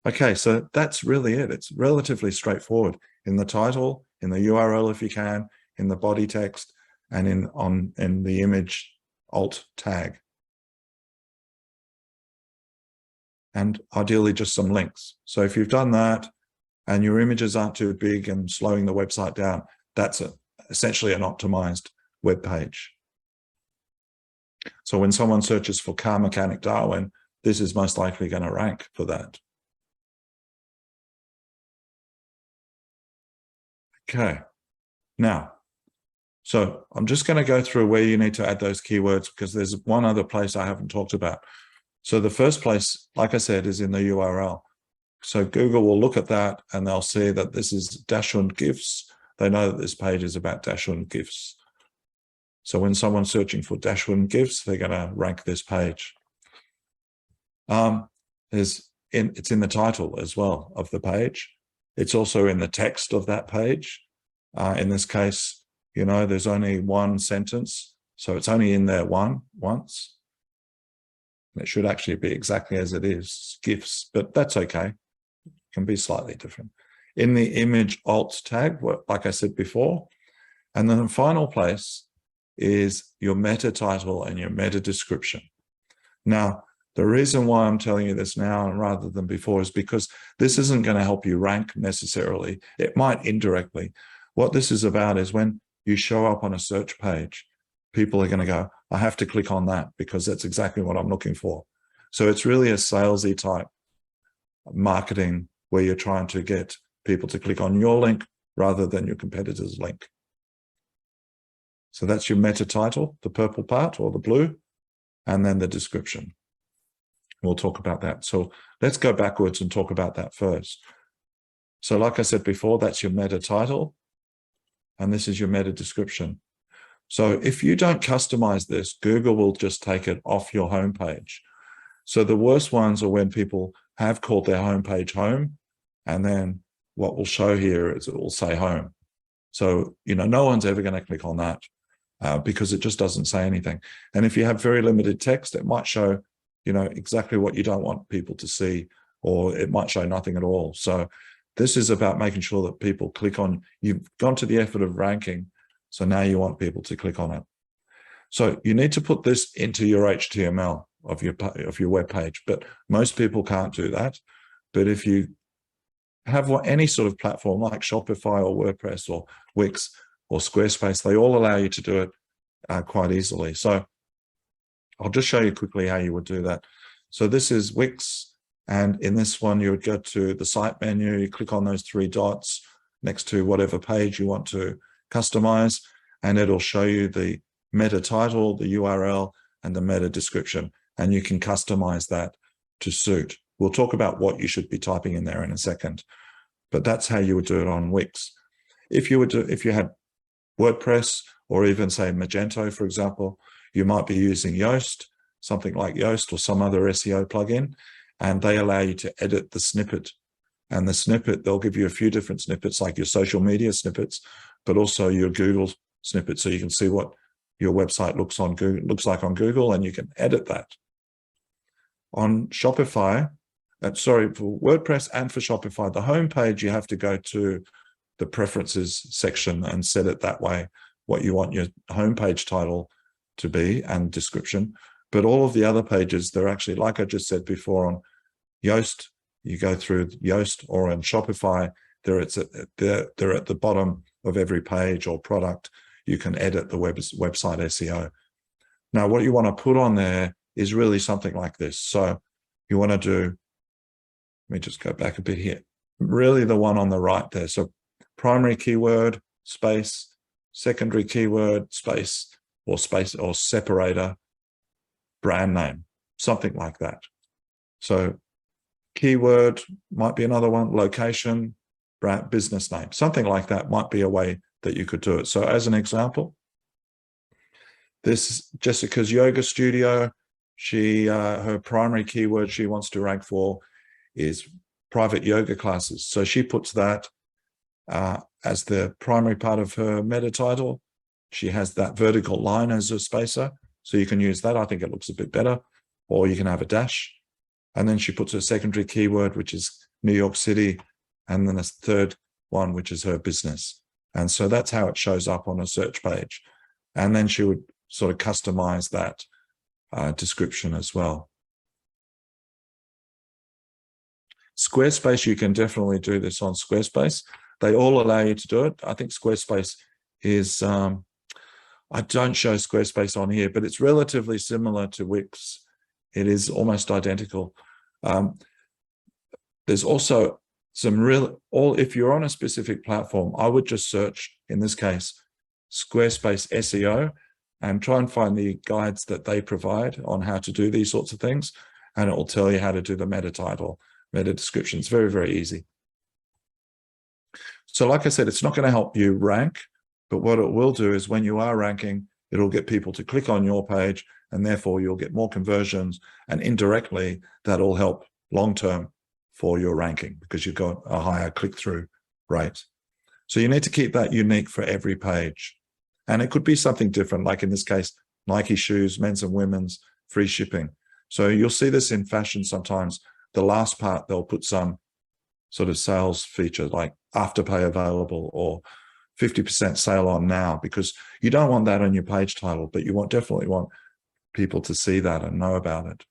Okay, so that's really it. It's relatively straightforward. In the title, in the URL if you can, in the body text, and in the image alt tag. And ideally just some links. So if you've done that and your images aren't too big and slowing the website down, that's essentially an optimized web page. So when someone searches for car mechanic Darwin, this is most likely going to rank for that. Okay, now, so I'm just going to go through where you need to add those keywords, because there's one other place I haven't talked about. So the first place, like I said, is in the URL. So Google will look at that and they'll see that this is Dachshund gifts. They know that this page is about Dachshund gifts. So when someone's searching for Dachshund gifts, they're going to rank this page. It's in the title as well of the page. It's also in the text of that page. In this case, you know, there's only one sentence, so it's only in there once. And it should actually be exactly as it is, gifts, but that's okay. It can be slightly different. In the image alt tag, like I said before, and then the final place is your meta title and your meta description. Now, the reason why I'm telling you this now and rather than before is because this isn't going to help you rank necessarily. It might indirectly. What this is about is when you show up on a search page, people are going to go, I have to click on that because that's exactly what I'm looking for. So it's really a salesy type marketing where you're trying to get people to click on your link rather than your competitor's link. So that's your meta title, the purple part or the blue, and then the description. We'll talk about that. So let's go backwards and talk about that first. So like I said before, that's your meta title, and this is your meta description. So if you don't customize this, Google will just take it off your homepage. So the worst ones are when people have called their homepage home, and then what will show here is it will say home. So, you know, no one's ever going to click on that because it just doesn't say anything. And if you have very limited text, it might show, you know, exactly what you don't want people to see, or it might show nothing at all. So this is about making sure that people click on, you've gone to the effort of ranking, so now you want people to click on it. So you need to put this into your HTML of your web page, but most people can't do that. But if you have any sort of platform like Shopify or WordPress or Wix or Squarespace, they all allow you to do it quite easily. So I'll just show you quickly how you would do that. So this is Wix, and in this one, you would go to the site menu, you click on those 3 dots next to whatever page you want to customize, and it'll show you the meta title, the URL, and the meta description, and you can customize that to suit. We'll talk about what you should be typing in there in a second, but that's how you would do it on Wix. If you had WordPress or even say Magento, for example, you might be using Yoast, something like Yoast or some other SEO plugin, and they allow you to edit the snippet. And the snippet, they'll give you a few different snippets, like your social media snippets, but also your Google snippet, so you can see what your website looks like on Google, and you can edit that. On Shopify, for WordPress and for Shopify, the home page, you have to go to the preferences section and set it that way, what you want your homepage title to be and description. But all of the other pages, they're actually, like I just said before on Yoast, you go through Yoast, or in Shopify, they're at the bottom of every page or product. You can edit the website SEO. Now, what you want to put on there is really something like this. So you want to do, let me just go back a bit here. Really the one on the right there. So primary keyword, space, secondary keyword, space, or separator, brand name, something like that. So keyword might be another one, location, brand, business name, something like that might be a way that you could do it. So as an example, this is Jessica's yoga studio. Her primary keyword she wants to rank for is private yoga classes. So she puts that as the primary part of her meta title. She has that vertical line as a spacer. So you can use that. I think it looks a bit better. Or you can have a dash. And then she puts her secondary keyword, which is New York City. And then a third one, which is her business. And so that's how it shows up on a search page. And then she would sort of customize that description as well. Squarespace, you can definitely do this on Squarespace. They all allow you to do it. I think Squarespace is, I don't show Squarespace on here, but it's relatively similar to Wix. It is almost identical. There's also some if you're on a specific platform, I would just search, in this case, Squarespace SEO, and try and find the guides that they provide on how to do these sorts of things. And it will tell you how to do the meta title, meta description. It's very, very easy. So like I said, it's not going to help you rank, but what it will do is when you are ranking, it'll get people to click on your page, and therefore you'll get more conversions, and indirectly that'll help long-term for your ranking because you've got a higher click-through rate. So you need to keep that unique for every page. And it could be something different, like in this case, Nike shoes, men's and women's, free shipping. So you'll see this in fashion sometimes. The last part, they'll put some sort of sales feature like afterpay available or 50% sale on now, because you don't want that on your page title, but you definitely want people to see that and know about it.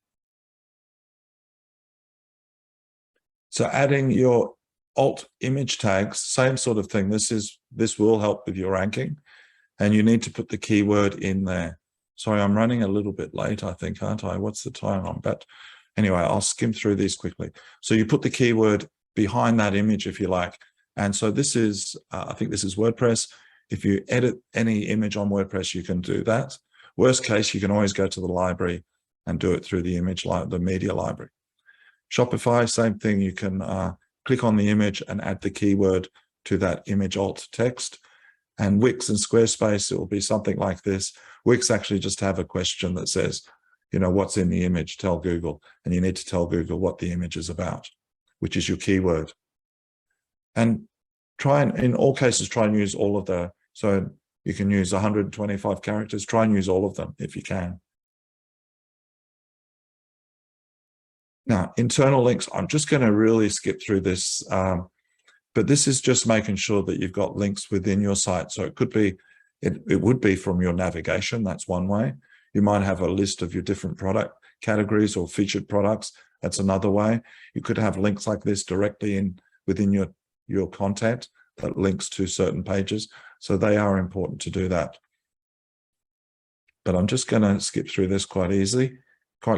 So adding your alt image tags, same sort of thing. This will help with your ranking, and you need to put the keyword in there. Sorry, I'm running a little bit late, I think, aren't I? What's the time on? But anyway, I'll skim through these quickly. So you put the keyword behind that image, if you like. And so this is, I think this is WordPress. If you edit any image on WordPress, you can do that. Worst case, you can always go to the library and do it through the the media library. Shopify, same thing. You can click on the image and add the keyword to that image alt text. And Wix and Squarespace, it will be something like this. Wix actually just have a question that says, you know, what's in the image? Tell Google. And you need to tell Google what the image is about, which is your keyword. And in all cases, try and use all of the, so you can use 125 characters, try and use all of them if you can. Now, internal links, I'm just going to really skip through this, but this is just making sure that you've got links within your site. So it could be, it would be from your navigation. That's one way. You might have a list of your different product categories or featured products. That's another way. You could have links like this directly within your content that links to certain pages. So they are important to do that. But I'm just going to skip through this quite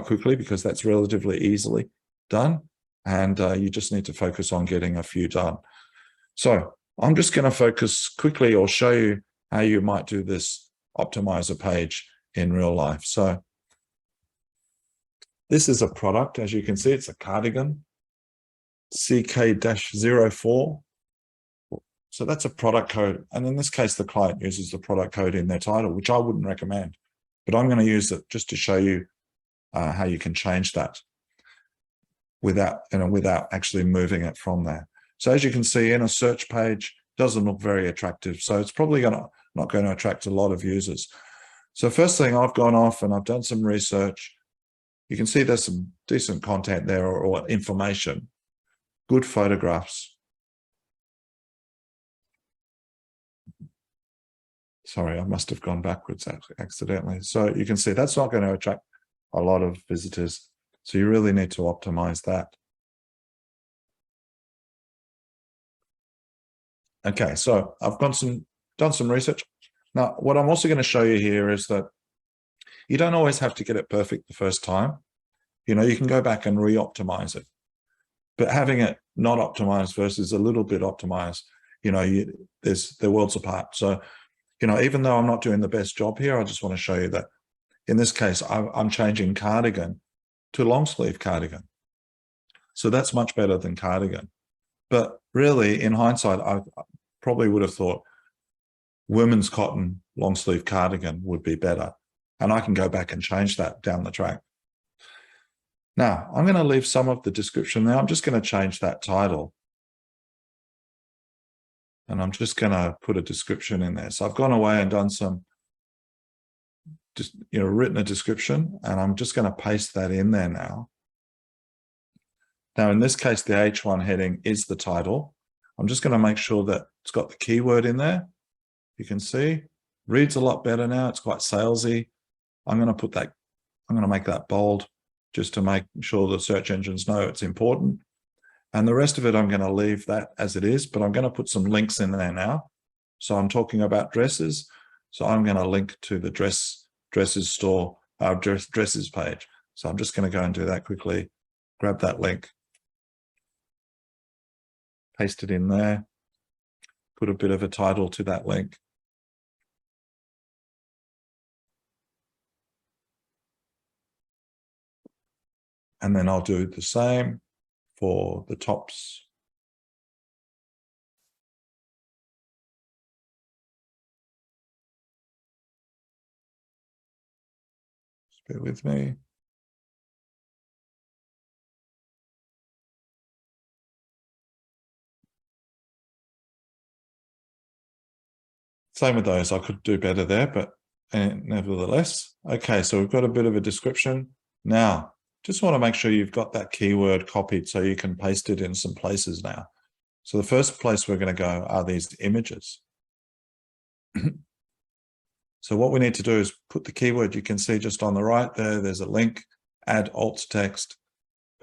quickly, because that's relatively easily done. And you just need to focus on getting a few done. So I'm just going to focus quickly or show you how you might do this optimizer page in real life. So this is a product. As you can see, it's a cardigan, CK-04. So that's a product code. And in this case, the client uses the product code in their title, which I wouldn't recommend. But I'm going to use it just to show you how you can change that without actually moving it from there. So as you can see, in a search page, it doesn't look very attractive. So it's probably not going to attract a lot of users. So first thing, I've gone off and I've done some research. You can see there's some decent content there, or information, good photographs. Sorry, I must have gone backwards accidentally. So you can see that's not going to attract a lot of visitors. So you really need to optimize that. Okay, so I've done some research. Now, what I'm also going to show you here is that you don't always have to get it perfect the first time. You know, you can go back and re-optimize it. But having it not optimized versus a little bit optimized, you know, they're worlds apart. So, you know, even though I'm not doing the best job here, I just want to show you that in this case, I'm changing cardigan to long sleeve cardigan. So that's much better than cardigan. But really, in hindsight, I probably would have thought women's cotton long sleeve cardigan would be better. And I can go back and change that down the track. Now, I'm going to leave some of the description there. I'm just going to change that title. And I'm just going to put a description in there. So I've gone away and done some, just, you know, written a description, and I'm just going to paste that in there now. Now, in this case, the H1 heading is the title. I'm just going to make sure that it's got the keyword in there. You can see, reads a lot better now. It's quite salesy. I'm going to make that bold just to make sure the search engines know it's important. And the rest of it, I'm going to leave that as it is, but I'm going to put some links in there now. So I'm talking about dresses. So I'm going to link to the dresses store, dresses page. So I'm just going to go and do that quickly. Grab that link, paste it in there, put a bit of a title to that link. And then I'll do the same for the tops. Just bear with me. Same with those. I could do better there, but nevertheless. Okay, so we've got a bit of a description. Now, just want to make sure you've got that keyword copied so you can paste it in some places now. So the first place we're going to go are these images. So what we need to do is put the keyword, you can see just on the right there, there's a link, add alt text,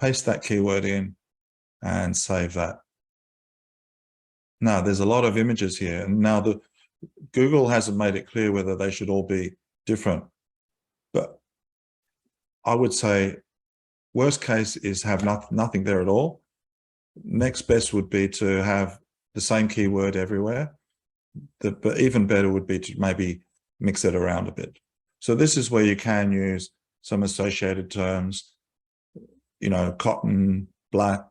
paste that keyword in and save that. Now there's a lot of images here, and now Google hasn't made it clear whether they should all be different, but I would say worst case is have nothing there at all. Next best would be to have the same keyword everywhere, but even better would be to maybe mix it around a bit. So this is where you can use some associated terms, you know, cotton, black,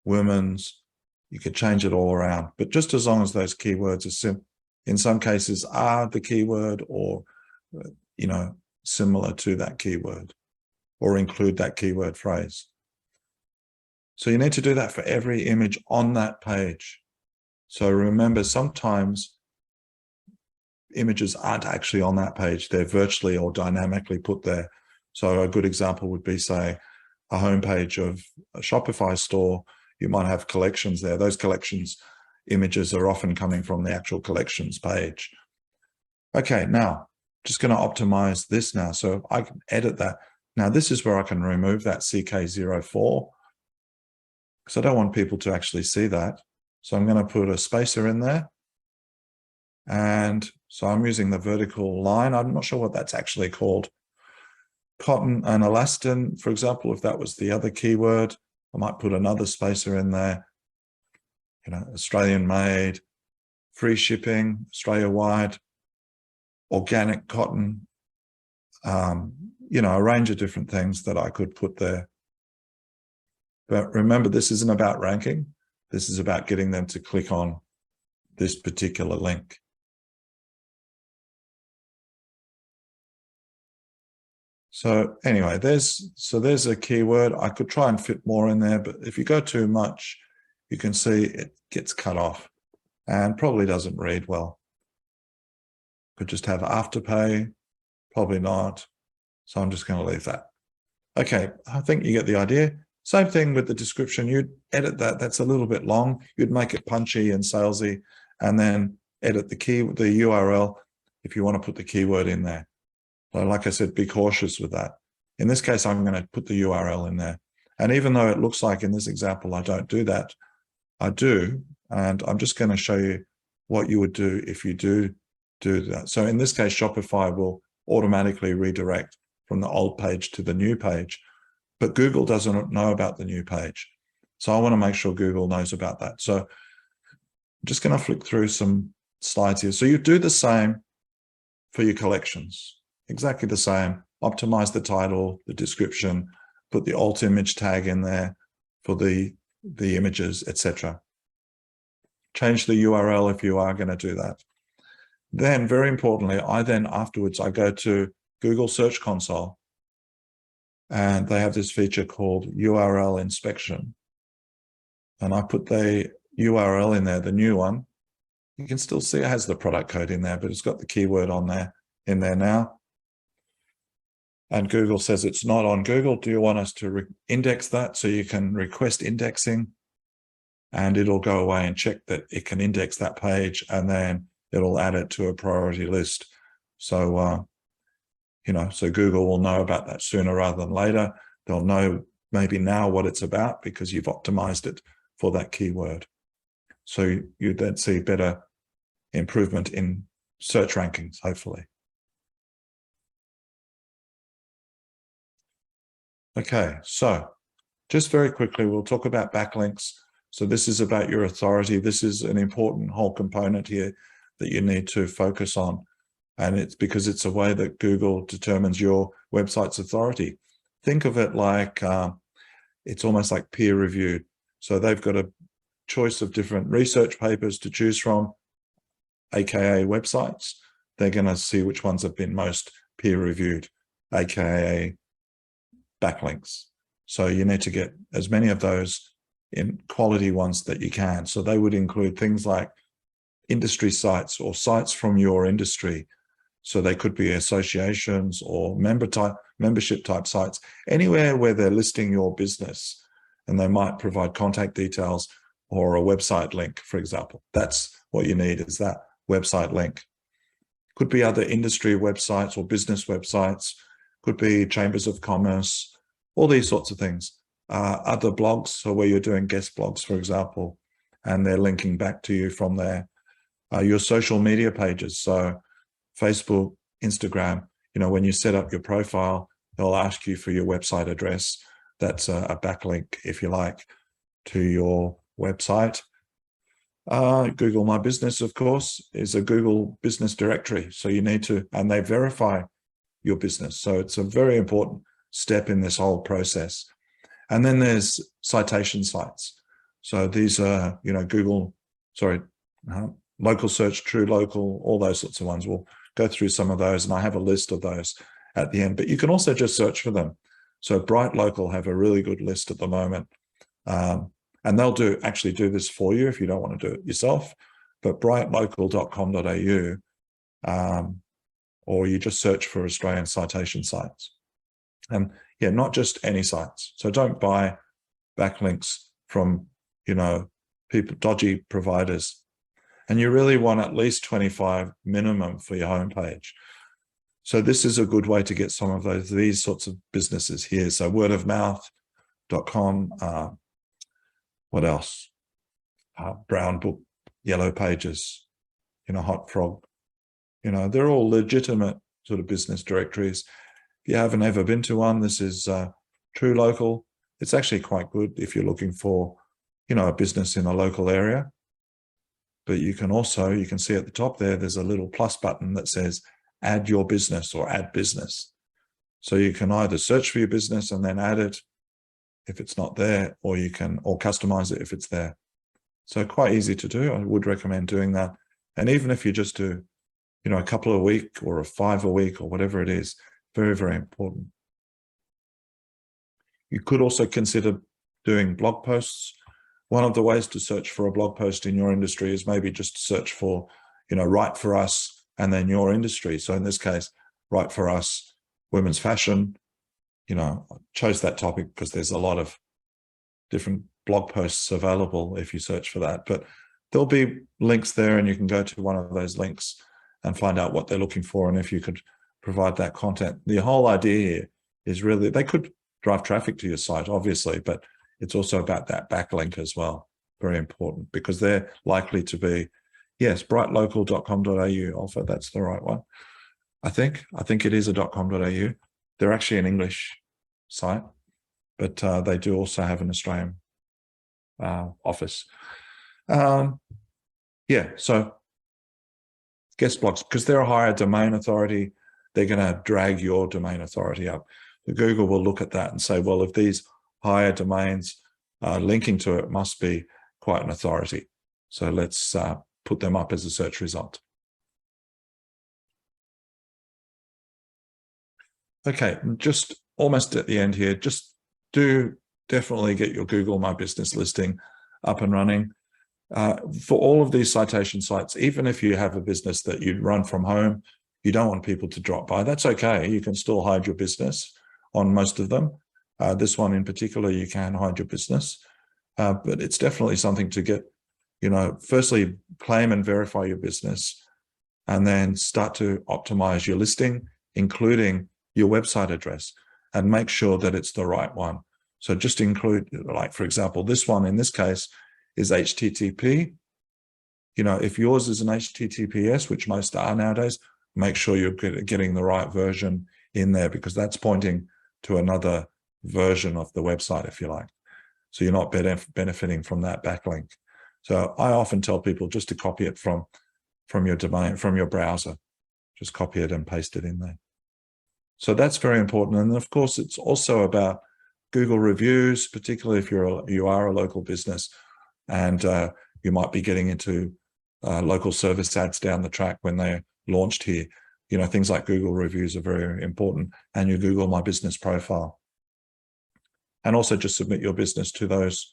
women's, you could change it all around, but just as long as those keywords are in some cases are the keyword, or, you know, similar to that keyword, or include that keyword phrase. So you need to do that for every image on that page. So remember, sometimes images aren't actually on that page. They're virtually or dynamically put there. So a good example would be, say, a homepage of a Shopify store. You might have collections there. Those collections images are often coming from the actual collections page. Okay, now just going to optimize this now. So I can edit that. Now this is where I can remove that CK04 because I don't want people to actually see that. So I'm going to put a spacer in there. And so I'm using the vertical line. I'm not sure what that's actually called. Cotton and elastin, for example, if that was the other keyword, I might put another spacer in there. You know, Australian made, free shipping, Australia wide, organic cotton, you know, a range of different things that I could put there. But remember, this isn't about ranking. This is about getting them to click on this particular link. So anyway, there's a keyword. I could try and fit more in there, but if you go too much, you can see it gets cut off and probably doesn't read well. Could just have afterpay, probably not. So I'm just going to leave that. Okay, I think you get the idea. Same thing with the description. You'd edit that. That's a little bit long. You'd make it punchy and salesy, and then edit the URL if you want to put the keyword in there. So like I said, be cautious with that. In this case, I'm going to put the URL in there. And even though it looks like in this example, I don't do that, I do. And I'm just going to show you what you would do if you do that. So in this case, Shopify will automatically redirect from the old page to the new page, but Google doesn't know about the new page. So I want to make sure Google knows about that. So I'm just going to flick through some slides here. So you do the same for your collections, exactly the same. Optimize the title, the description, put the alt image tag in there for the images, etc. Change the URL if you are going to do that. Then, very importantly, afterwards, I go to Google Search Console, and they have this feature called URL inspection. And I put the URL in there, the new one. You can still see it has the product code in there, but it's got the keyword in there now. And Google says it's not on Google. Do you want us to index that? So you can request indexing, and it'll go away and check that it can index that page, and then it'll add it to a priority list. So, so Google will know about that sooner rather than later. They'll know maybe now what it's about because you've optimized it for that keyword. So you then see better improvement in search rankings, hopefully. Okay, so just very quickly, we'll talk about backlinks. So this is about your authority. This is an important whole component here that you need to focus on. And it's because it's a way that Google determines your website's authority. Think of it like, it's almost like peer reviewed. So they've got a choice of different research papers to choose from, AKA websites. They're going to see which ones have been most peer reviewed, AKA backlinks. So you need to get as many of those in quality ones that you can. So they would include things like industry sites or sites from your industry. So they could be associations or membership type sites, anywhere where they're listing your business, and they might provide contact details or a website link, for example. That's what you need, is that website link. Could be other industry websites or business websites, could be chambers of commerce, all these sorts of things. Other blogs, so where you're doing guest blogs, for example, and they're linking back to you from there. Your social media pages, so Facebook, Instagram, when you set up your profile, they'll ask you for your website address. That's a backlink, if you like, to your website. Google My Business, of course, is a Google business directory. So you need to, and they verify your business. So it's a very important step in this whole process. And then there's citation sites. So these are, local search, true local, all those sorts of ones. We'll go through some of those, and I have a list of those at the end, but you can also just search for them. So Bright Local have a really good list at the moment. And they'll actually do this for you if you don't want to do it yourself, but brightlocal.com.au, or you just search for Australian citation sites. And yeah, not just any sites. So don't buy backlinks from, people, dodgy providers. And you really want at least 25 minimum for your homepage. So this is a good way to get some of these sorts of businesses here. So wordofmouth.com, what else? Brown Book, Yellow Pages, Hot Frog. They're all legitimate sort of business directories. If you haven't ever been to one, this is True Local. It's actually quite good if you're looking for, a business in a local area. But you can see at the top there's a little plus button that says add your business or add business. So you can either search for your business and then add it if it's not there, or you can customize it if it's there. So quite easy to do. I would recommend doing that. And even if you just do, a couple a week or 5 a week or whatever it is, very, very important. You could also consider doing blog posts. One of the ways to search for a blog post in your industry is maybe just to search for, Write for Us and then your industry. So in this case, Write for Us, women's fashion. I chose that topic because there's a lot of different blog posts available if you search for that. But there'll be links there, and you can go to one of those links and find out what they're looking for and if you could provide that content. The whole idea here is really, they could drive traffic to your site, obviously, but it's also about that backlink as well. Very important, because they're likely to be, Yes, brightlocal.com.au, Alpha, that's the right one. I think it is a .com.au. They're actually an English site, but they do also have an Australian office. Yeah, so guest blogs, because they're a higher domain authority, they're going to drag your domain authority up. So Google will look at that and say, well, if these higher domains are linking to it, must be quite an authority. So let's put them up as a search result. Okay, just almost at the end here, just do definitely get your Google My Business listing up and running. For all of these citation sites, even if you have a business that you run from home, you don't want people to drop by, that's okay. You can still hide your business on most of them. This one in particular, you can hide your business, but it's definitely something to get, firstly, claim and verify your business, and then start to optimize your listing, including your website address, and make sure that it's the right one. So just include, like, for example, this one in this case is HTTP. If yours is an HTTPS, which most are nowadays, make sure you're getting the right version in there, because that's pointing to another version of the website, if you like. So you're not benefiting from that backlink. So I often tell people just to copy it from your domain, from your browser. Just copy it and paste it in there. So that's very important. And of course, it's also about Google reviews, particularly if you are a local business, and you might be getting into local service ads down the track when they're launched here. Things like Google reviews are very important, and your Google My Business profile. And also just submit your business to those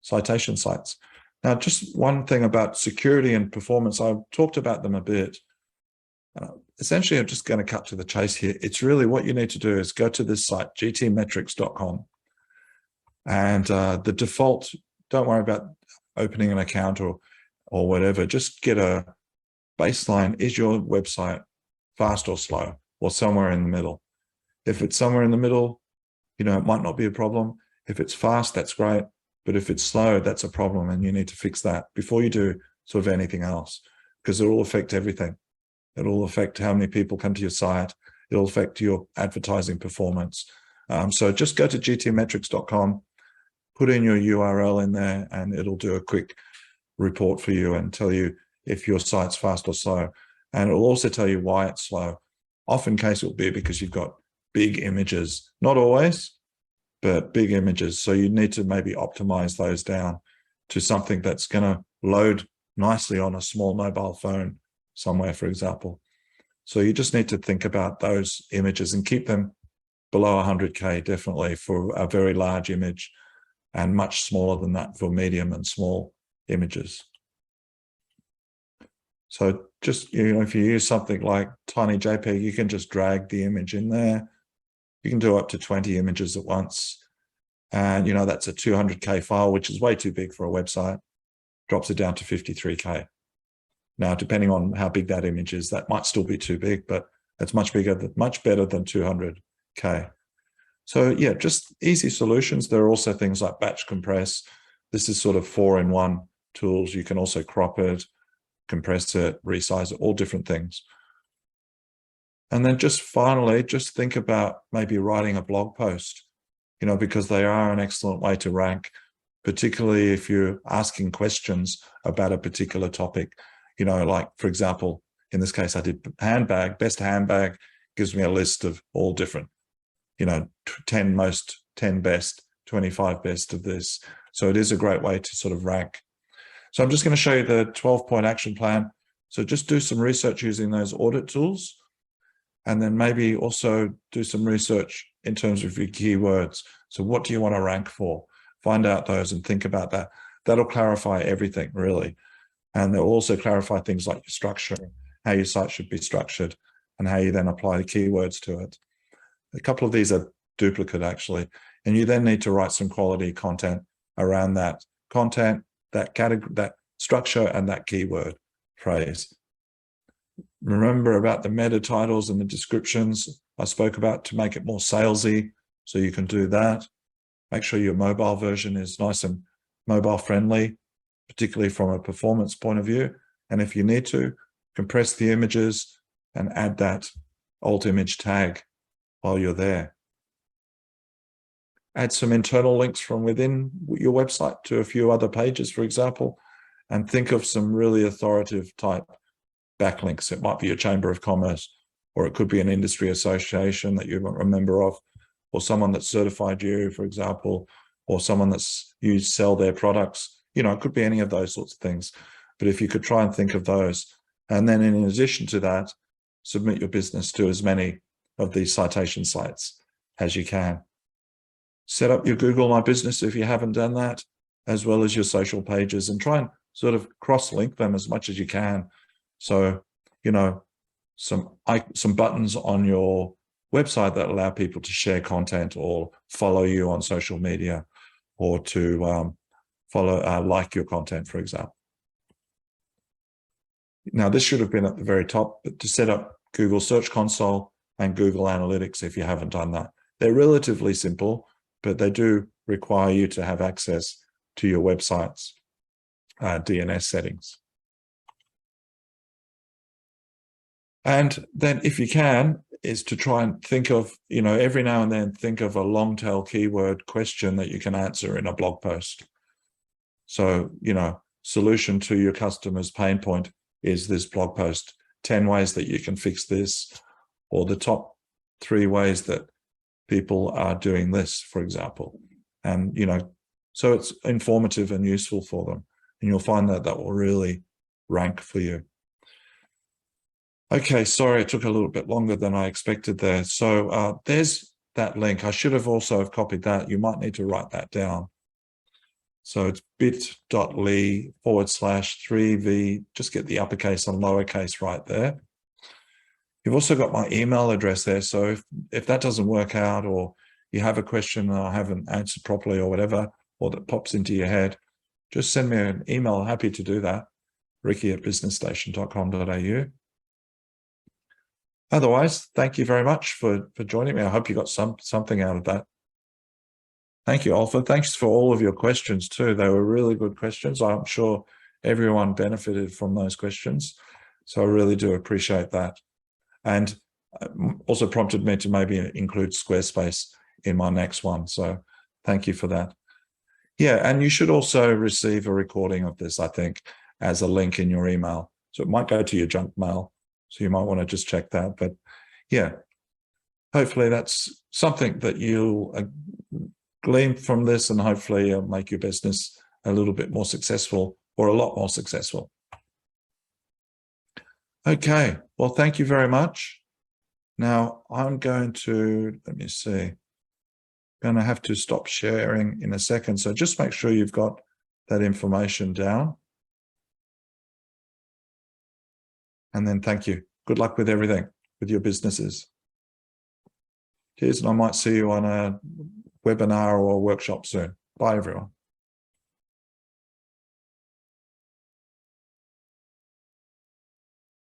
citation sites. Now, just one thing about security and performance, I've talked about them a bit. Essentially, I'm just going to cut to the chase here. It's really what you need to do is go to this site, gtmetrics.com, and the default, don't worry about opening an account or whatever, just get a baseline. Is your website fast or slow, or somewhere in the middle? If it's somewhere in the middle, it might not be a problem. If it's fast, that's great. But if it's slow, that's a problem, and you need to fix that before you do sort of anything else, because it will affect everything. It'll affect how many people come to your site. It'll affect your advertising performance. So just go to gtmetrics.com, put in your URL in there, and it'll do a quick report for you and tell you if your site's fast or slow. And it'll also tell you why it's slow. Often case it will be because you've got big images, not always, but big images. So you need to maybe optimize those down to something that's going to load nicely on a small mobile phone somewhere, for example. So you just need to think about those images and keep them below 100K, definitely, for a very large image, and much smaller than that for medium and small images. So just, if you use something like Tiny JPEG, you can just drag the image in there. You can do up to 20 images at once. And, that's a 200K file, which is way too big for a website. Drops it down to 53K. Now, depending on how big that image is, that might still be too big, but it's much better than 200K. So yeah, just easy solutions. There are also things like batch compress. This is sort of 4-in-1 tools. You can also crop it, compress it, resize it, all different things. And then just finally, just think about maybe writing a blog post, because they are an excellent way to rank, particularly if you're asking questions about a particular topic. Like, for example, in this case, I did handbag, best handbag, gives me a list of all different, 10 most, 10 best, 25 best of this. So it is a great way to sort of rank. So I'm just going to show you the 12-point action plan. So just do some research using those audit tools, and then maybe also do some research in terms of your keywords. So what do you want to rank for? Find out those and think about that. That'll clarify everything, really. And they'll also clarify things like your structure, how your site should be structured, and how you then apply the keywords to it. A couple of these are duplicate, actually. And you then need to write some quality content around that content, that category, that structure, and that keyword phrase. Remember about the meta titles and the descriptions I spoke about to make it more salesy, so you can do that. Make sure your mobile version is nice and mobile friendly, particularly from a performance point of view. And if you need to, compress the images and add that alt image tag while you're there. Add some internal links from within your website to a few other pages, for example, and think of some really authoritative type backlinks. It might be a chamber of commerce, or it could be an industry association that you're a member of, or someone that's certified you, for example, or someone that's you sell their products. You know, it could be any of those sorts of things. But if you could try and think of those, and then in addition to that, submit your business to as many of these citation sites as you can. Set up your Google My Business if you haven't done that, as well as your social pages, and try and sort of cross-link them as much as you can. So, you know, some buttons on your website that allow people to share content or follow you on social media, or to like your content, for example. Now, this should have been at the very top, but to set up Google Search Console and Google Analytics if you haven't done that. They're relatively simple, but they do require you to have access to your website's DNS settings. And then if you can, is to try and think of, you know, every now and then think of a long tail keyword question that you can answer in a blog post. So, you know, solution to your customer's pain point is this blog post, 10 ways that you can fix this, or the top 3 ways that people are doing this, for example. And, you know, so it's informative and useful for them. And you'll find that that will really rank for you. Okay, sorry, it took a little bit longer than I expected there. So there's that link. I should have also copied that. You might need to write that down. So it's bit.ly/3v, just get the uppercase and lowercase right there. You've also got my email address there. So if that doesn't work out, or you have a question that I haven't answered properly or whatever, or that pops into your head, just send me an email. I'm happy to do that. ricky@businessstation.com.au. Otherwise, thank you very much for joining me. I hope you got something out of that. Thank you, Alfred. Thanks for all of your questions too. They were really good questions. I'm sure everyone benefited from those questions. So I really do appreciate that. And also prompted me to maybe include Squarespace in my next one. So thank you for that. Yeah, and you should also receive a recording of this, I think, as a link in your email. So it might go to your junk mail. So you might want to just check that. But yeah, hopefully that's something that you'll glean from this, and hopefully make your business a little bit more successful, or a lot more successful. Okay, well, thank you very much. Now I'm going to, let me see, going to have to stop sharing in a second. So just make sure you've got that information down. And then thank you. Good luck with everything, with your businesses. Cheers, and I might see you on a webinar or a workshop soon. Bye, everyone.